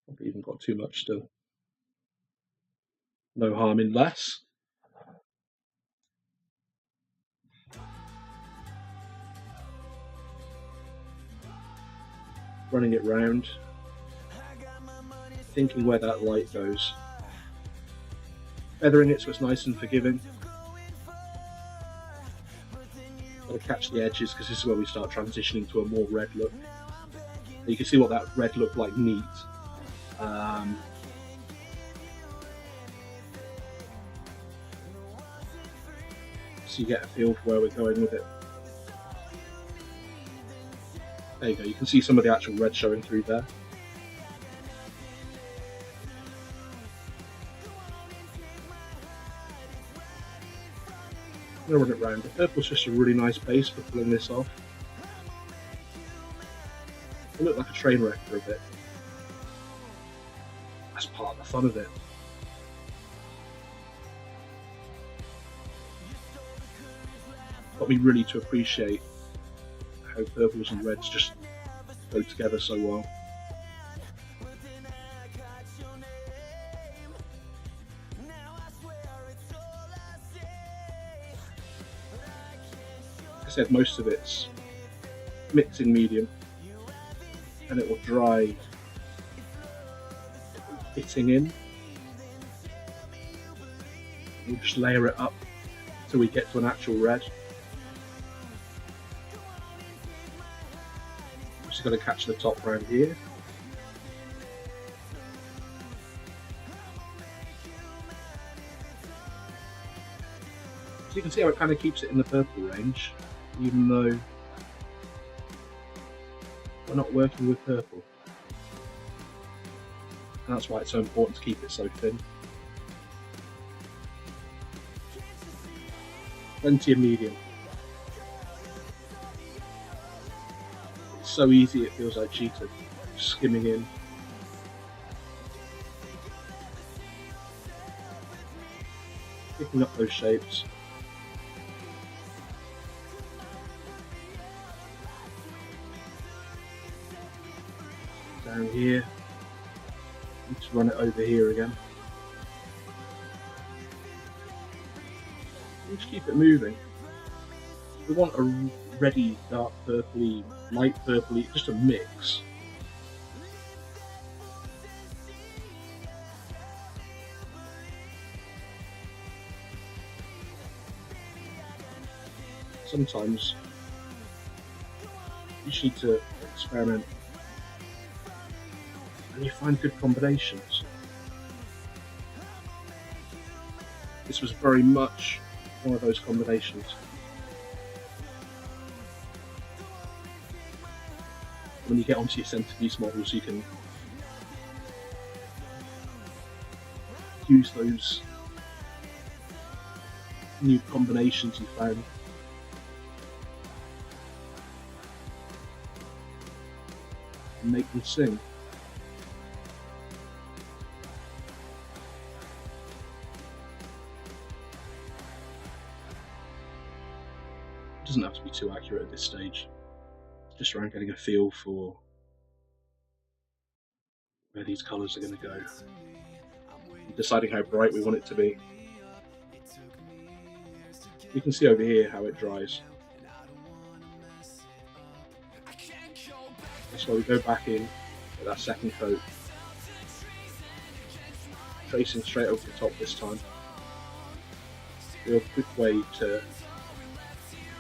Probably even got too much still. No harm in less. Running it round, thinking where that light goes, feathering it so it's nice and forgiving. Got to catch the edges because this is where we start transitioning to a more red look. You can see what that red looked like neat. So you get a feel for where we're going with it. There you go, you can see some of the actual red showing through there. I'm going to run it round. The purple's just a really nice base for pulling this off. It looked like a train wreck for a bit. That's part of the fun of it. Got me really to appreciate how purples and reds just go together so well. Like I said, most of it's mixing medium and it will dry fitting in. We'll just layer it up till we get to an actual red. Got to catch the top round here. So you can see how it kind of keeps it in the purple range, even though we're not working with purple. And that's why it's so important to keep it so thin. Plenty of medium. So easy it feels like cheating, just skimming in. picking up those shapes. Down here, need to run it over here again. Just keep it moving. We want a reddy, dark purpley, light purpley, just a mix. Sometimes you just need to experiment and you find good combinations. This was very much one of those combinations. When you get onto your centerpiece models, you can use those new combinations you found. And make them sing. It doesn't have to be too accurate at this stage, just around getting a feel for where these colours are going to go, and deciding how bright we want it to be. You can see over here how it dries. That's why we go back in with that second coat, tracing straight over the top this time. Real quick way to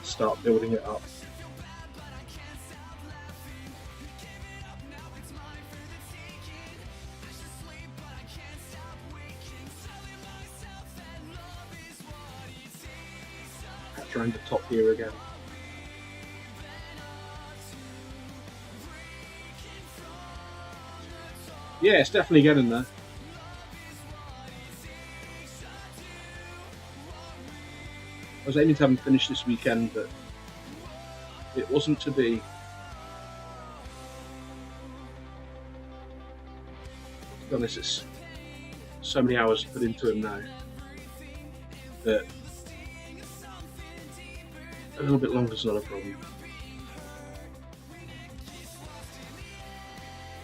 start building it up. Catch around the top here again. Yeah, it's definitely getting there. I was aiming to have them finished this weekend, but it wasn't to be. To be honest, it's so many hours put into them now that a little bit longer is not a problem.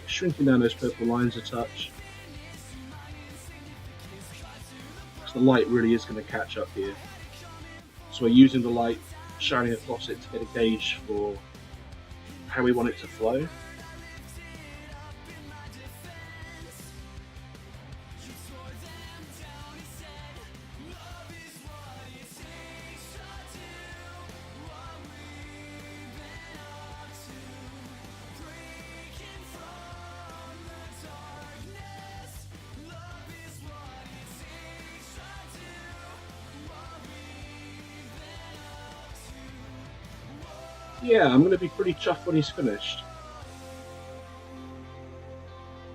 Shrinking down those purple lines a touch, because the light really is going to catch up here. So we're using the light shining across it to get a gauge for how we want it to flow. Yeah, I'm going to be pretty chuffed when he's finished.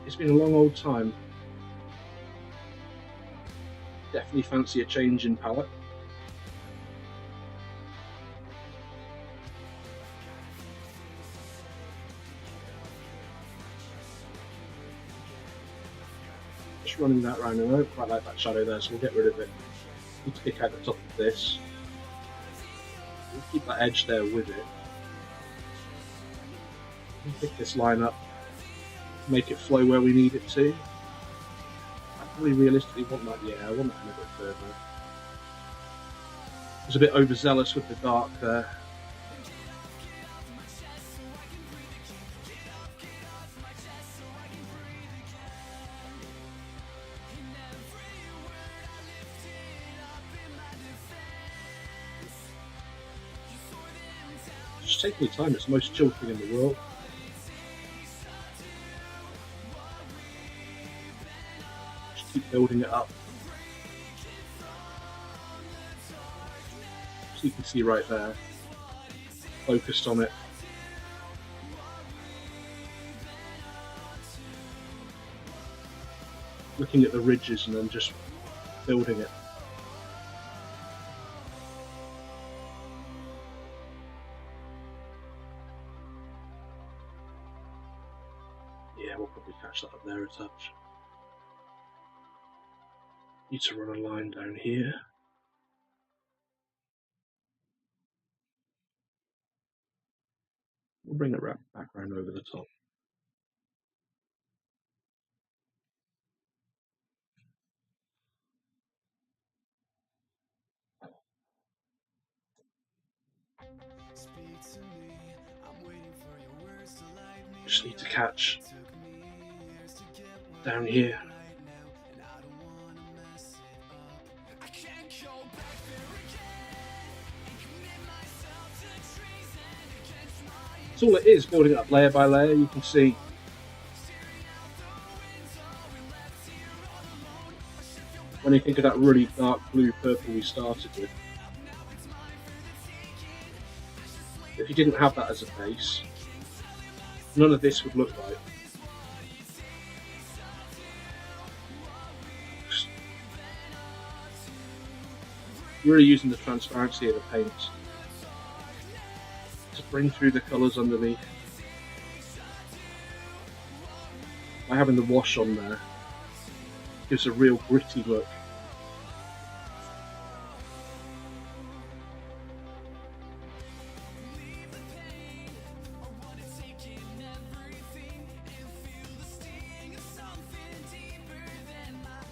It's been a long old time. Definitely fancy a change in palette. Just running that round, and I don't quite like that shadow there, so we'll get rid of it. Need to pick out the top of this. We'll keep that edge there with it. Pick this line up, make it flow where we need it to. I probably realistically want that, yeah, I want that a little bit further. I was a bit overzealous with the dark there. Just take your time, it's the most chill thing in the world. Keep building it up. So you can see right there, focused on it. Looking at the ridges and then just building it. Yeah, we'll probably catch that up there a touch. Need to run a line down here. We'll bring it back around over the top. Just need to catch down here. That's all it is, building it up layer by layer. You can see when you think of that really dark blue purple we started with. If you didn't have that as a base, none of this would look right. Just really using the transparency of the paint to bring through the colours underneath. By having the wash on there, it gives a real gritty look.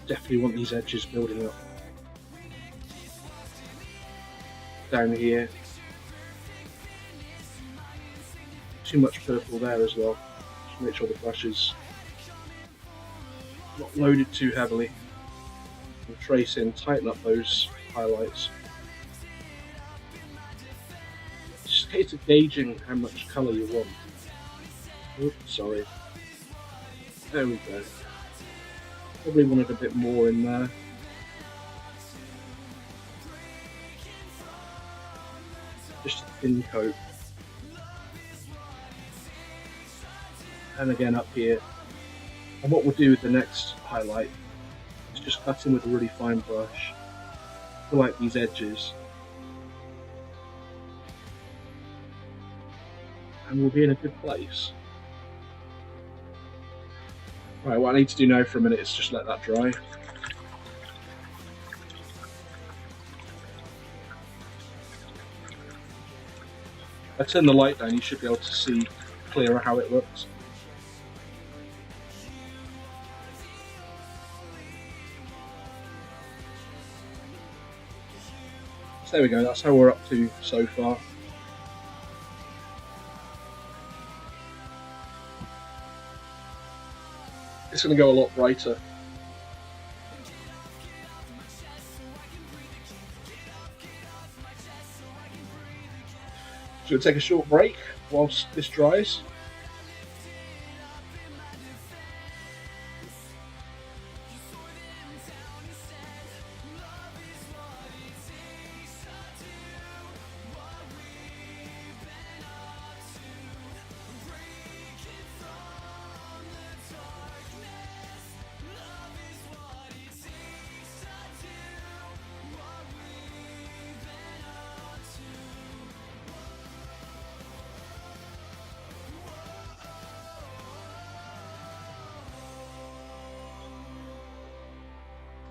Definitely want these edges building up. Down here. Too much purple there as well. Just make sure the brush is not loaded too heavily. And trace in, tighten up those highlights. Just a case of gauging how much colour you want. Oops, sorry. There we go. Probably wanted a bit more in there. Just a thin coat. And again up here. And what we'll do with the next highlight is just cut in with a really fine brush. Fill out these edges. And we'll be in a good place. Right, what I need to do now for a minute is just let that dry. If I turn the light down, you should be able to see clearer how it looks. So there we go, that's how we're up to so far. It's going to go a lot brighter. So we'll take a short break whilst this dries.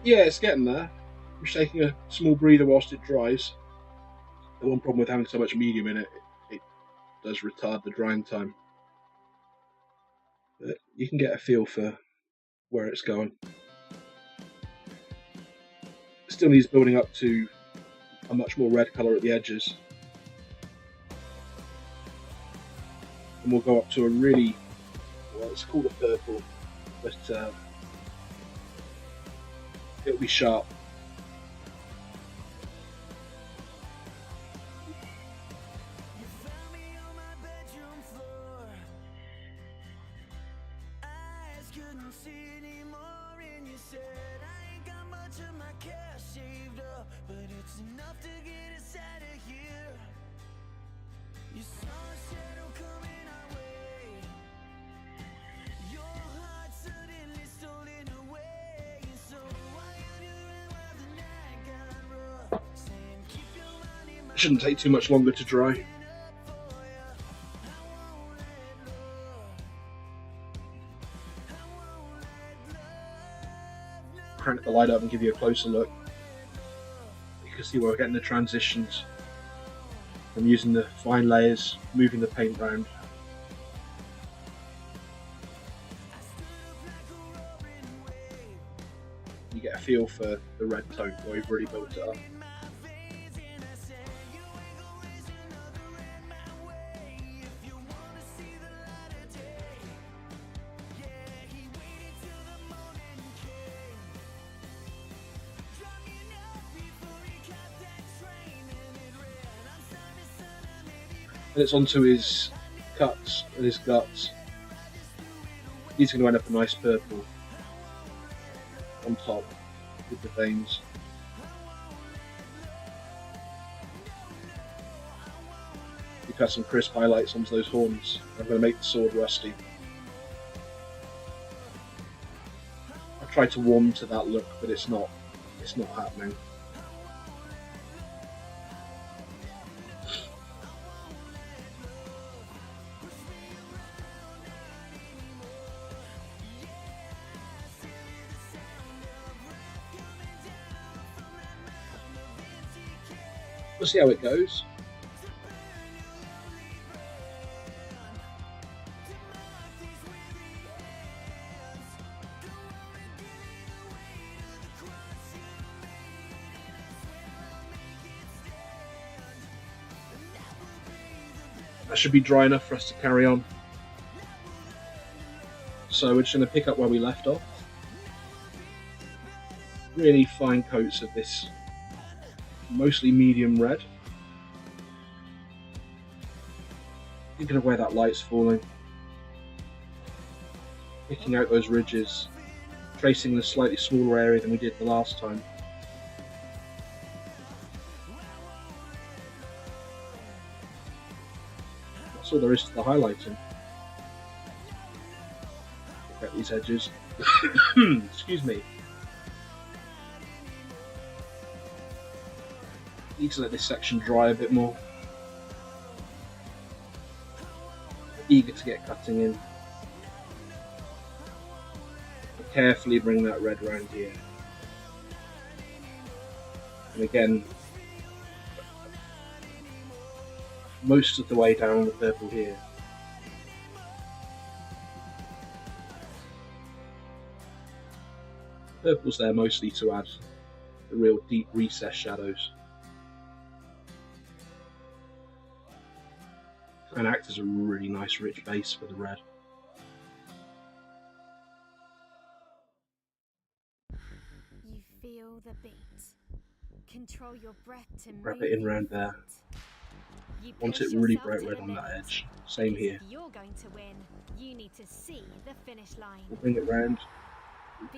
Yeah, it's getting there. I'm just taking a small breather whilst it dries. The one problem with having so much medium in it, it does retard the drying time. But you can get a feel for where it's going. It still needs building up to a much more red colour at the edges. And we'll go up to a really, well, it's called a purple, but it'll be sharp. Shouldn't take too much longer to dry. Crank the light up and give you a closer look. You can see where we're getting the transitions from using the fine layers, moving the paint around, feel for the red tone, where we've really built it up. And it's onto his cuts and his guts. He's going to end up a nice purple on top with the veins. You've got some crisp highlights onto those horns. I'm going to make the sword rusty. I tried to warm to that look, but it's not happening. We'll see how it goes. That should be dry enough for us to carry on. So we're just going to pick up where we left off. Really fine coats of this mostly medium red. Thinking of where that light's falling. Picking out those ridges. Tracing the slightly smaller area than we did the last time. That's all there is to the highlighting. Pick out these edges. Excuse me. Need to let this section dry a bit more. Eager to get cutting in. Carefully bring that red around here. And again, most of the way down the purple here. Purple's there mostly to add the real deep recessed shadows. And act as a really nice rich base for the red. You feel the beat. Control your breath to Wrap it in round there. Want it really bright red on that edge. Same here. If you're going to win, you need to see the finish line. We'll bring it round.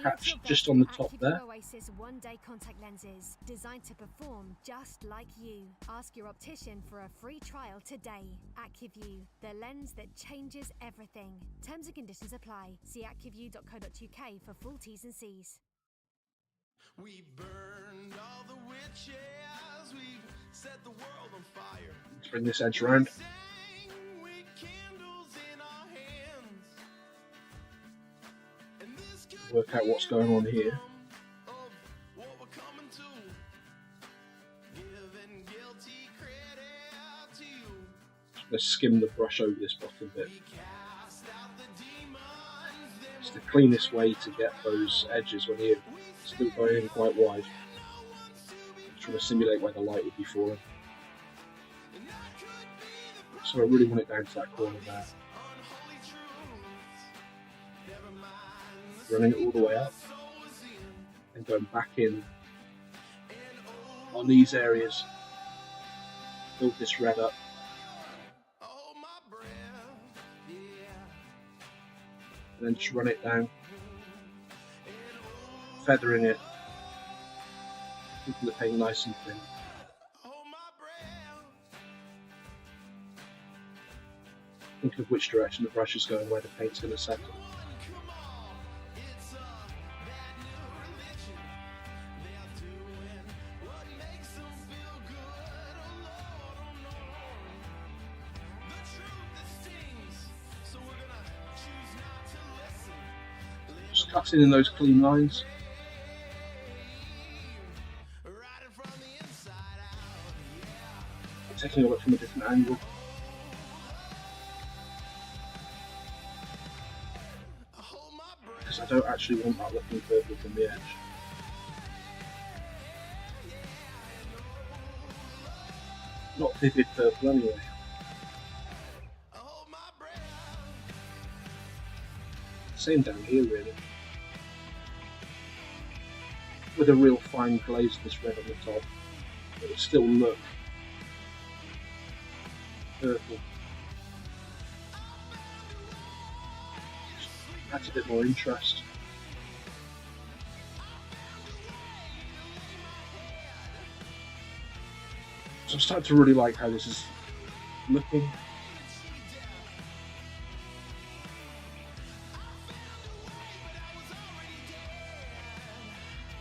Catch just on the top there. Oasis one-day contact lenses designed to perform just like you. Ask your optician for a free trial today. AccuView, the lens that changes everything. Terms and conditions apply. See accuview.co.uk for full T's and C's. We burned all the witches, we set the world on fire. Let's bring this edge round. Work out what's going on here. Let's skim the brush over this bottom bit. It's the cleanest way to get those edges when you're still going in quite wide. Trying to simulate where the light would be falling. So I really want it down to that corner there. Running it all the way up and going back in on these areas. Build this red up. And then just run it down, feathering it, keeping the paint nice and thin. Think of which direction the brush is going, where the paint's going to settle. Just cutting in those clean lines. Taking a look from a different angle. Because I don't actually want that looking purple from the edge. Not vivid purple anyway. Same down here really. With a real fine glaze of this red on the top, it would still look purple. Adds a bit more interest. So I'm starting to really like how this is looking.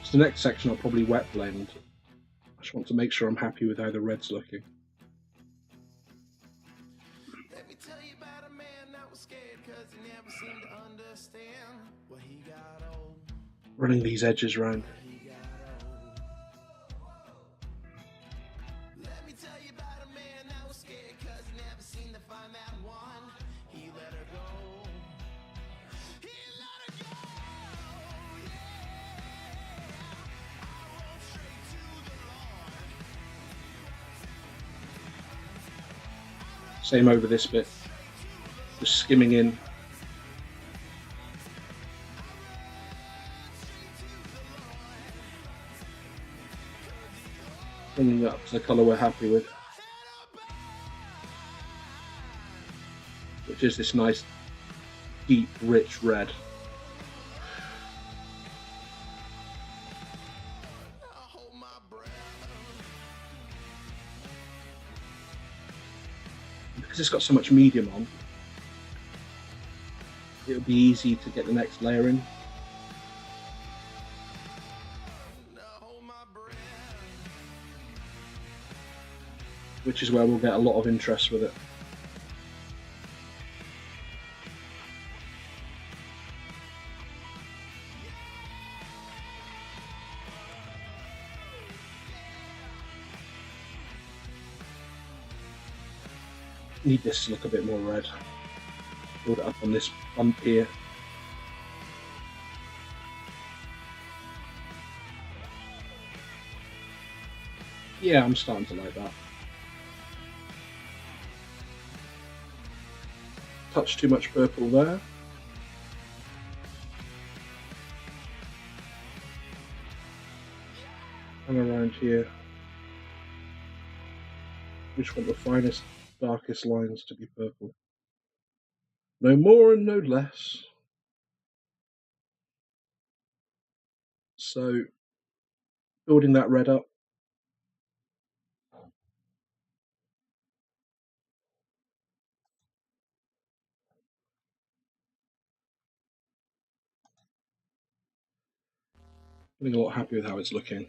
So the next section I'll probably wet blend. I just want to make sure I'm happy with how the red's looking. Let me tell you about a man that was scared cause he never seemed to understand. Well, he got old. Running these edges around. Let me tell you about a man that was scared cause he never seemed to find that one. He let her go. He let her go. I rolled straight to the Lord. Same over this bit. Just skimming in. Bringing it up to the colour we're happy with. Which is this nice, deep, rich red. Because it's got so much medium on, it'll be easy to get the next layer in. Which is where we'll get a lot of interest with it. Need this to look a bit more red. Build it up on this bump here. Yeah, I'm starting to like that. Touch too much purple there. And around here. We just want the finest, darkest lines to be purple. No more and no less. So, building that red up. Feeling a lot happy with how it's looking.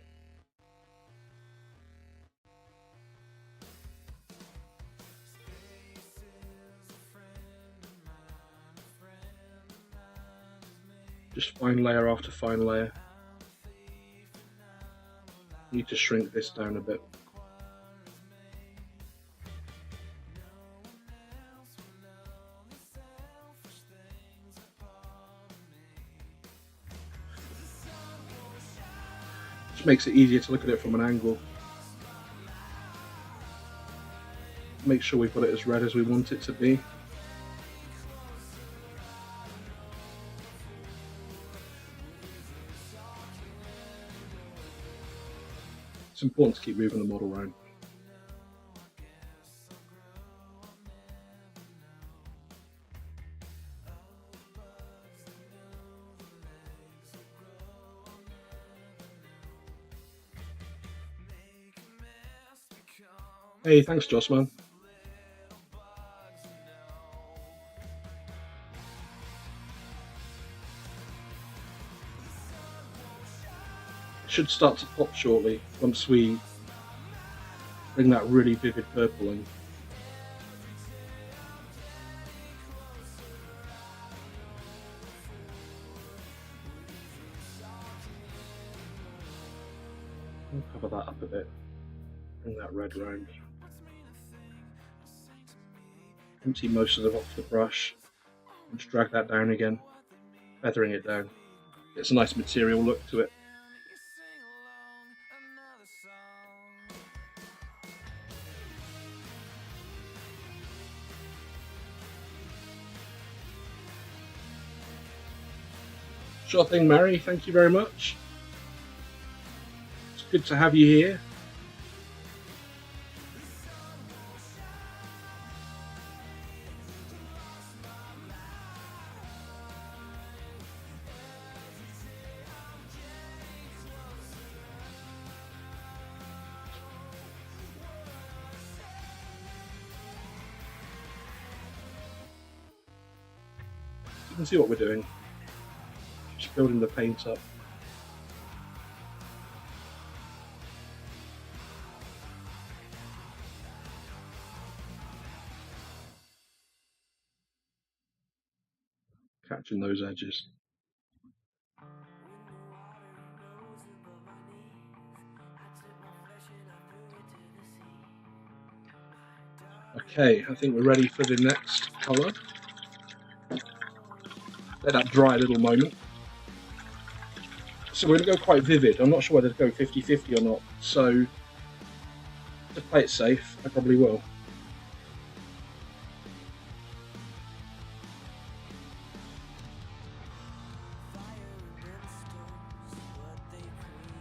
Just fine layer after fine layer. Need to shrink this down a bit. Just makes it easier to look at it from an angle. Make sure we've got it as red as we want it to be. It's important to keep moving the model around. Hey, thanks Joss, man. Should start to pop shortly once we bring that really vivid purple in. I'll cover that up a bit. Bring that red round. Empty most of it off the brush and just drag that down again, feathering it down. It's a nice material look to it. Sure thing, Mary. Thank you very much. It's good to have you here. You can see what we're doing. Just building the paint up. Catching those edges. Okay, I think we're ready for the next colour. Let that dry a little moment. So we're going to go quite vivid. I'm not sure whether to go 50-50 or not. So to play it safe, I probably will.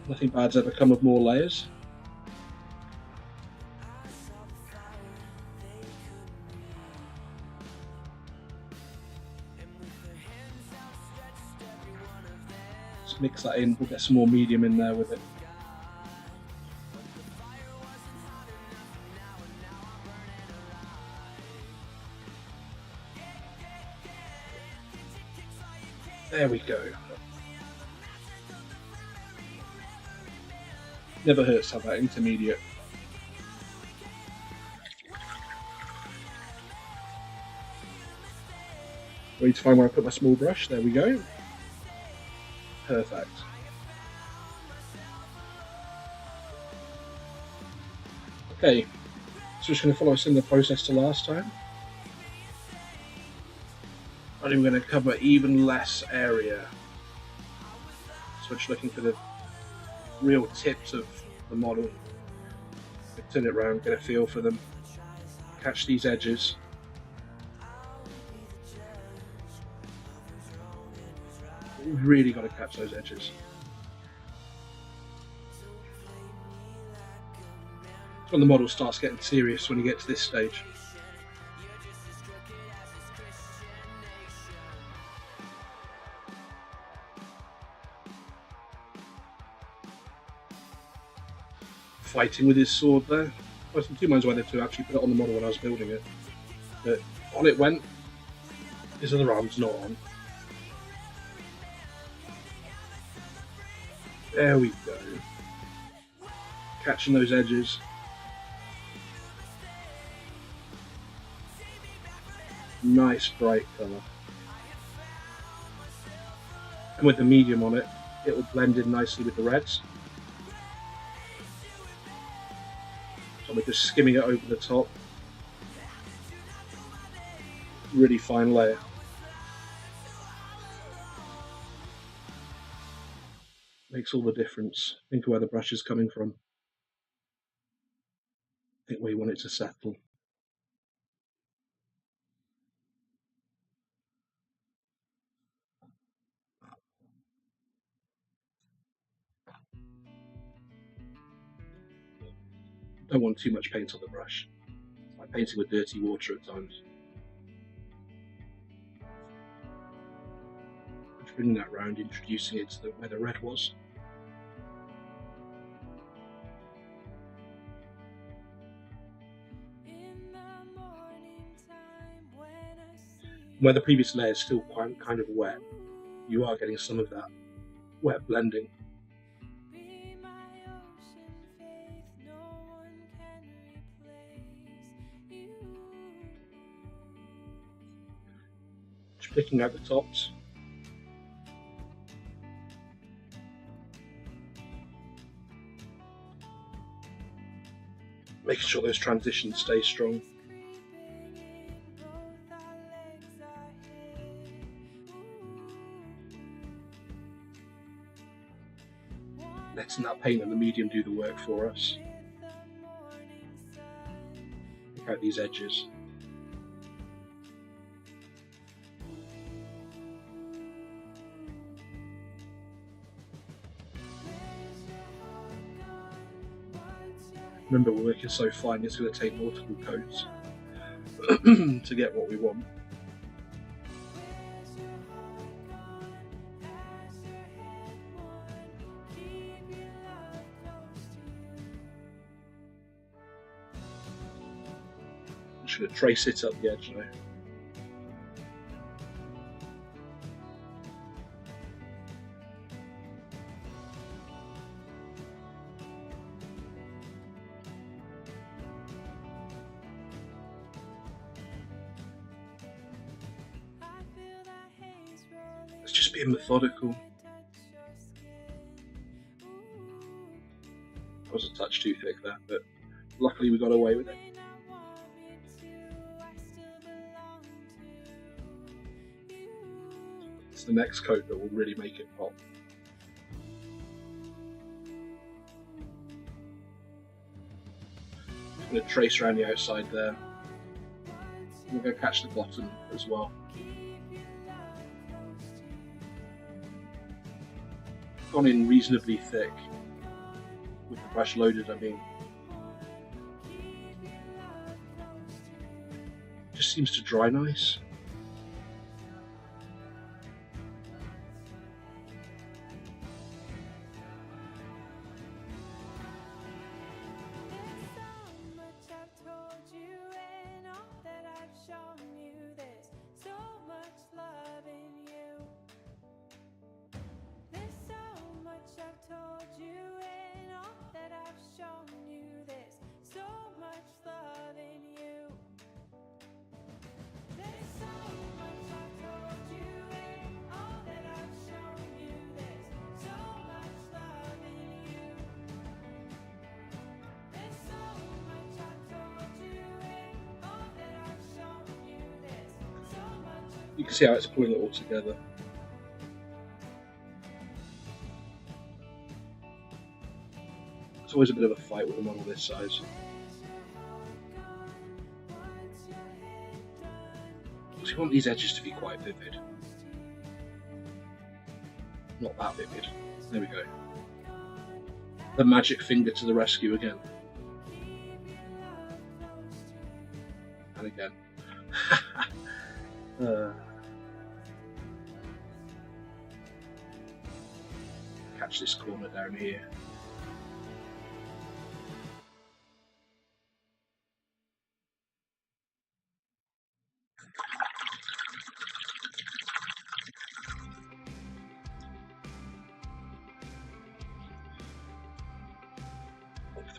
Nothing bad's ever come of more layers. Just mix that in, we'll get some more medium in there with it. There we go. Never hurts to have that intermediate. Wait to find where I put my small brush. There we go. Perfect. Okay, so just going to follow a similar process to last time. And we're going to cover even less area. So we're just looking for the real tips of the model. Turn it around, get a feel for them. Catch these edges. We've really got to catch those edges. That's when the model starts getting serious, when you get to this stage. Fighting with his sword there. I was in two minds whether to actually put it on the model when I was building it. But on it went. His other arm's not on. There we go. Catching those edges. Nice bright colour. And with the medium on it, it will blend in nicely with the reds. So we're just skimming it over the top. Really fine layer. Makes all the difference. Think of where the brush is coming from. Think where you want it to settle. Don't want too much paint on the brush. It's like painting with dirty water at times. Just bringing that round, introducing it to where the red was. Where the previous layer is still quite kind of wet, you are getting some of that wet blending. Just picking out the tops. Making sure those transitions stay strong. Letting that paint and the medium do the work for us. Pick out these edges. Remember, we're working so fine, it's going to take multiple coats to get what we want. I'm just going to trace it up the edge now. It's just being methodical. That was a touch too thick there, but luckily we got away with it. It's the next coat that will really make it pop. I'm going to trace around the outside there. I'm going to catch the bottom as well. Gone in reasonably thick with the brush loaded, I mean. Just seems to dry nice. You can see how it's pulling it all together. It's always a bit of a fight with a model this size. Because you want these edges to be quite vivid. Not that vivid. There we go. The magic finger to the rescue again. And again. Catch this corner down here.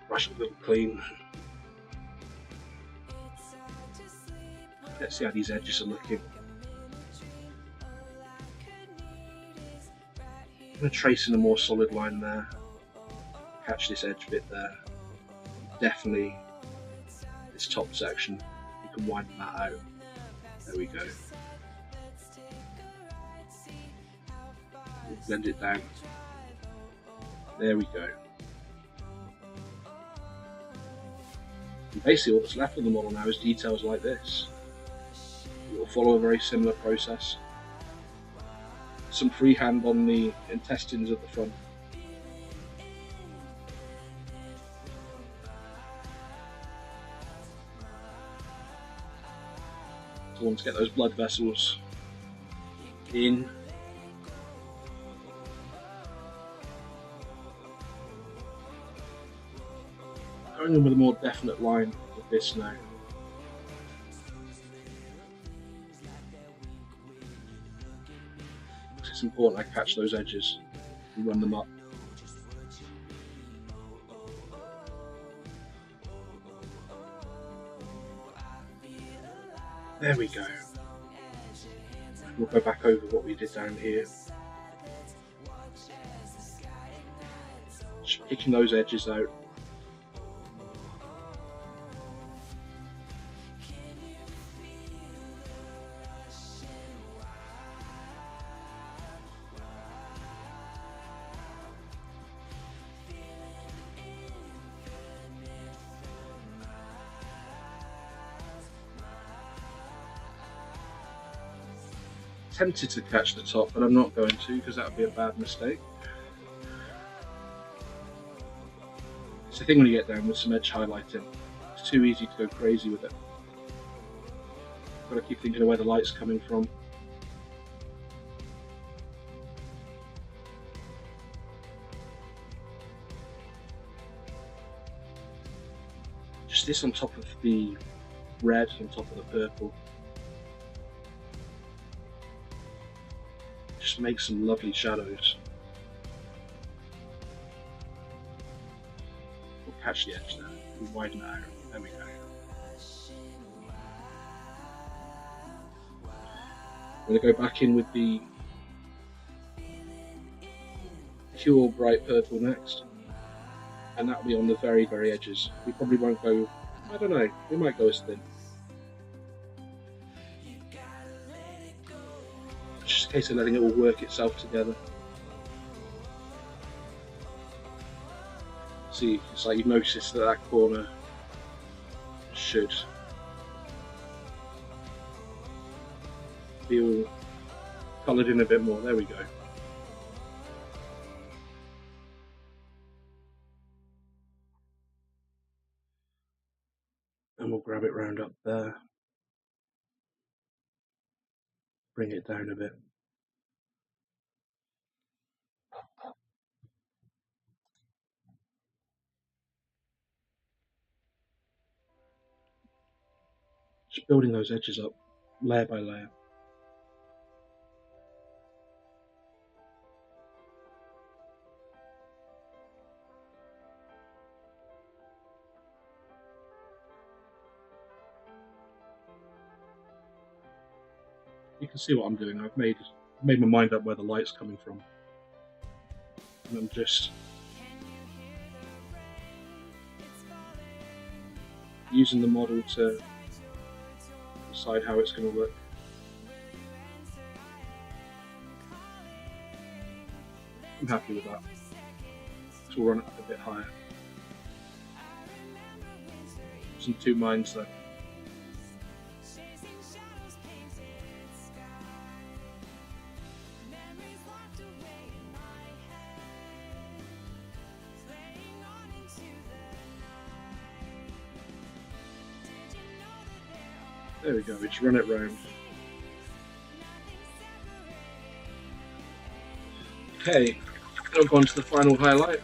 Brush it a little clean. Let's see how these edges are looking. I'm going to trace in a more solid line there. Catch this edge bit there. Definitely this top section. You can wind that out. There we go. We'll blend it down. There we go. And basically all that's left of the model now is details like this. It will follow a very similar process. Some freehand on the intestines at the front. So I want to get those blood vessels in. Going in with a more definite line with this now. It's important I catch those edges and run them up. There we go. We'll go back over what we did down here. Just picking those edges out. Tempted to catch the top, but I'm not going to because that would be a bad mistake. It's the thing when you get down with some edge highlighting. It's too easy to go crazy with it. Got to keep thinking of where the light's coming from. Just this on top of the red, on top of the purple. Just makes some lovely shadows. We'll catch the edge there. We'll widen it out. There we go. I'm going to go back in with the pure bright purple next, and that'll be on the very, very edges. We probably won't go, I don't know, we might go as thin. Just a case of letting it all work itself together. See, it's like you've noticed that that corner should be all coloured in a bit more. There we go. And we'll grab it round up there. Bring it down a bit. Just building those edges up, layer by layer. You can see what I'm doing. I've made my mind up where the light's coming from. And I'm just using the model to decide how it's going to look. I'm happy with that. So we'll run it up a bit higher. It's in two minds though. There we go, just run it round. Okay, now on to the final highlight.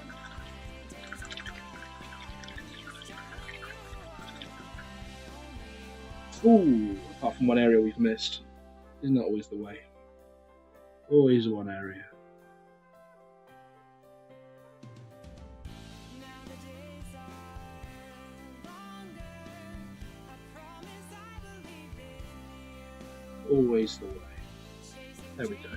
Ooh, apart from one area we've missed. Isn't that always the way? Always one area. Always the way. There we go.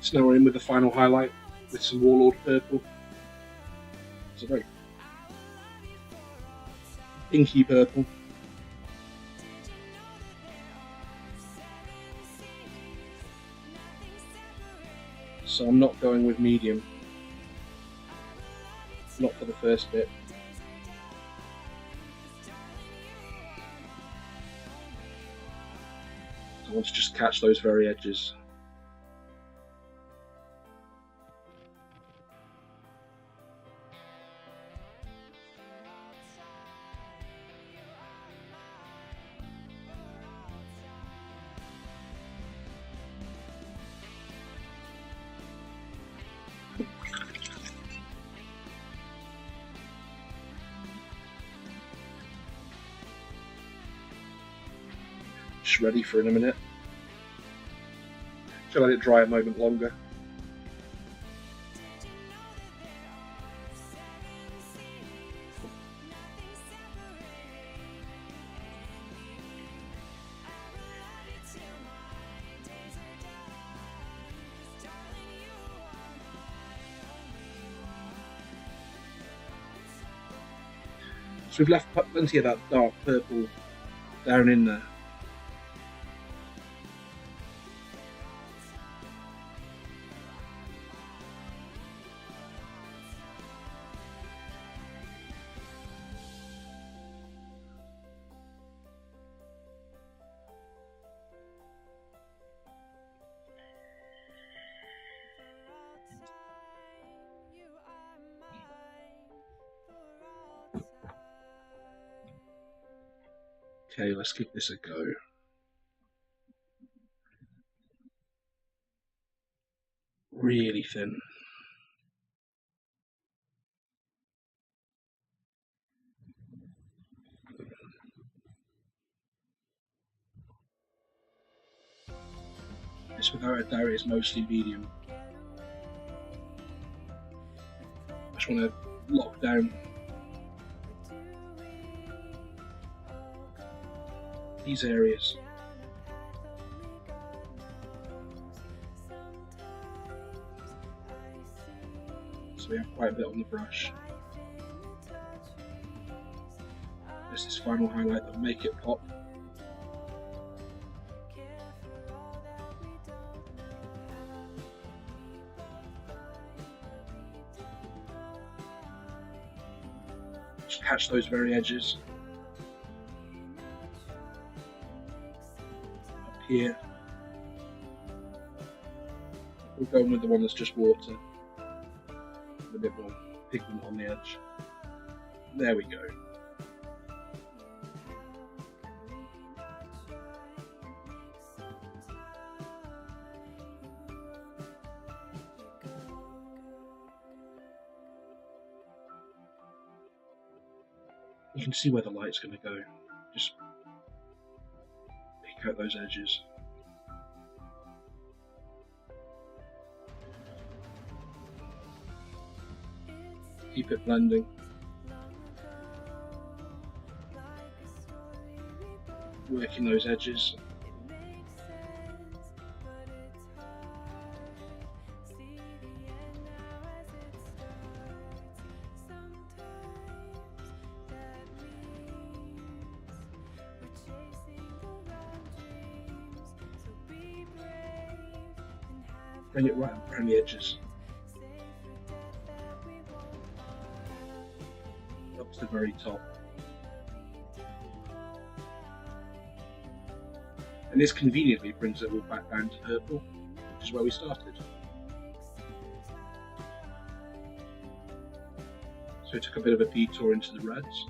So now we're in with the final highlight with some Warlord purple. It's a very pinky purple. So I'm not going with medium, not for the first bit. I want to just catch those very edges. Just ready for in a minute. Should let it dry a moment longer. So we've left plenty of that dark purple down in there. Okay, let's give this a go. Really thin. This, without a doubt, is mostly medium. I just want to lock down these areas. So we have quite a bit on the brush. There's this final highlight that will make it pop. Just catch those very edges. Up here. We're going with the one that's just water. With a bit more pigment on the edge. There we go. You can see where the light's going to go. Just pick out those edges. Keep it blending. Working those edges. Bring it right up around the edges. Up to the very top. And this conveniently brings it all back down to purple, which is where we started. So we took a bit of a detour into the reds.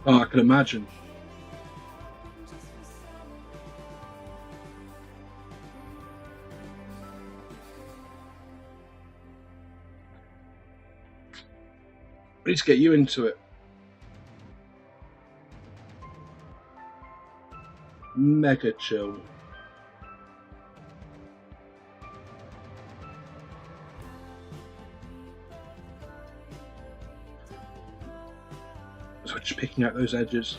Oh, I can imagine. I need to get you into it. Mega chill. So just picking out those edges.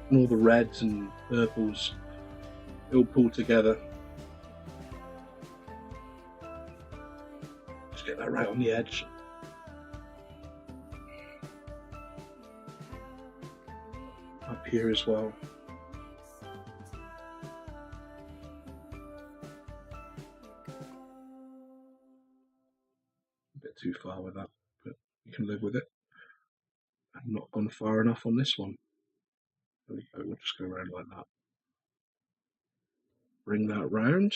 And all the reds and purples, they all pull together. Just get that right on the edge. Up here as well. Too far with that, but you can live with it. I've not gone far enough on this one. There we go, we'll just go around like that. Bring that round.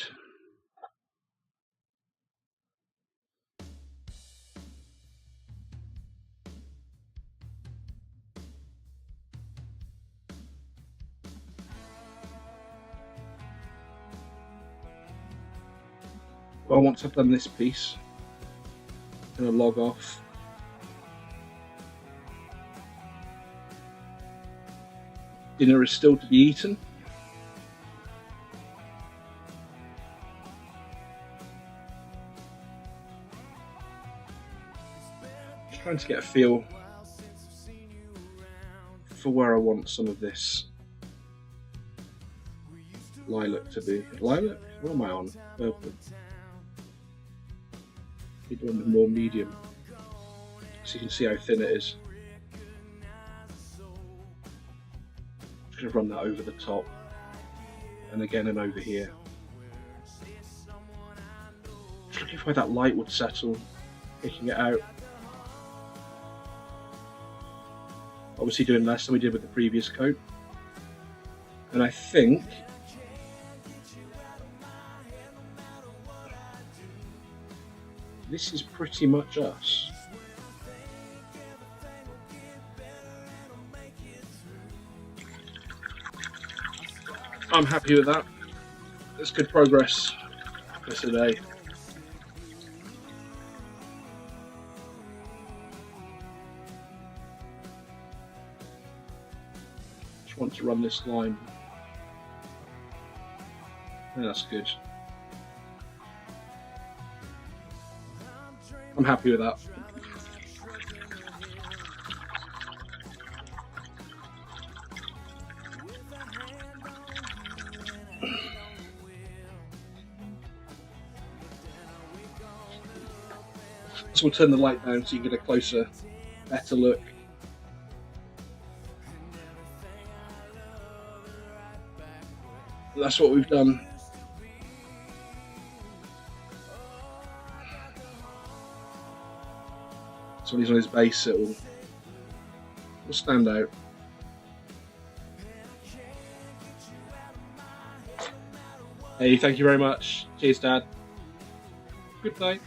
Well, once I've done this piece, I'm going to log off. Dinner is still to be eaten. Just trying to get a feel for where I want some of this lilac to be. Lilac? What am I on? Purple. Keep doing the more medium, so you can see how thin it is. Just gonna run that over the top, and again and over here. Just looking for where that light would settle, picking it out. Obviously doing less than we did with the previous coat. And I think this is pretty much us. I'm happy with that. That's good progress for today. Just want to run this line. Yeah, that's good. I'm happy with that. So we'll turn the light down so you can get a closer, better look. That's what we've done. So when he's on his base, it will stand out. Hey, thank you very much. Cheers, Dad. Good night.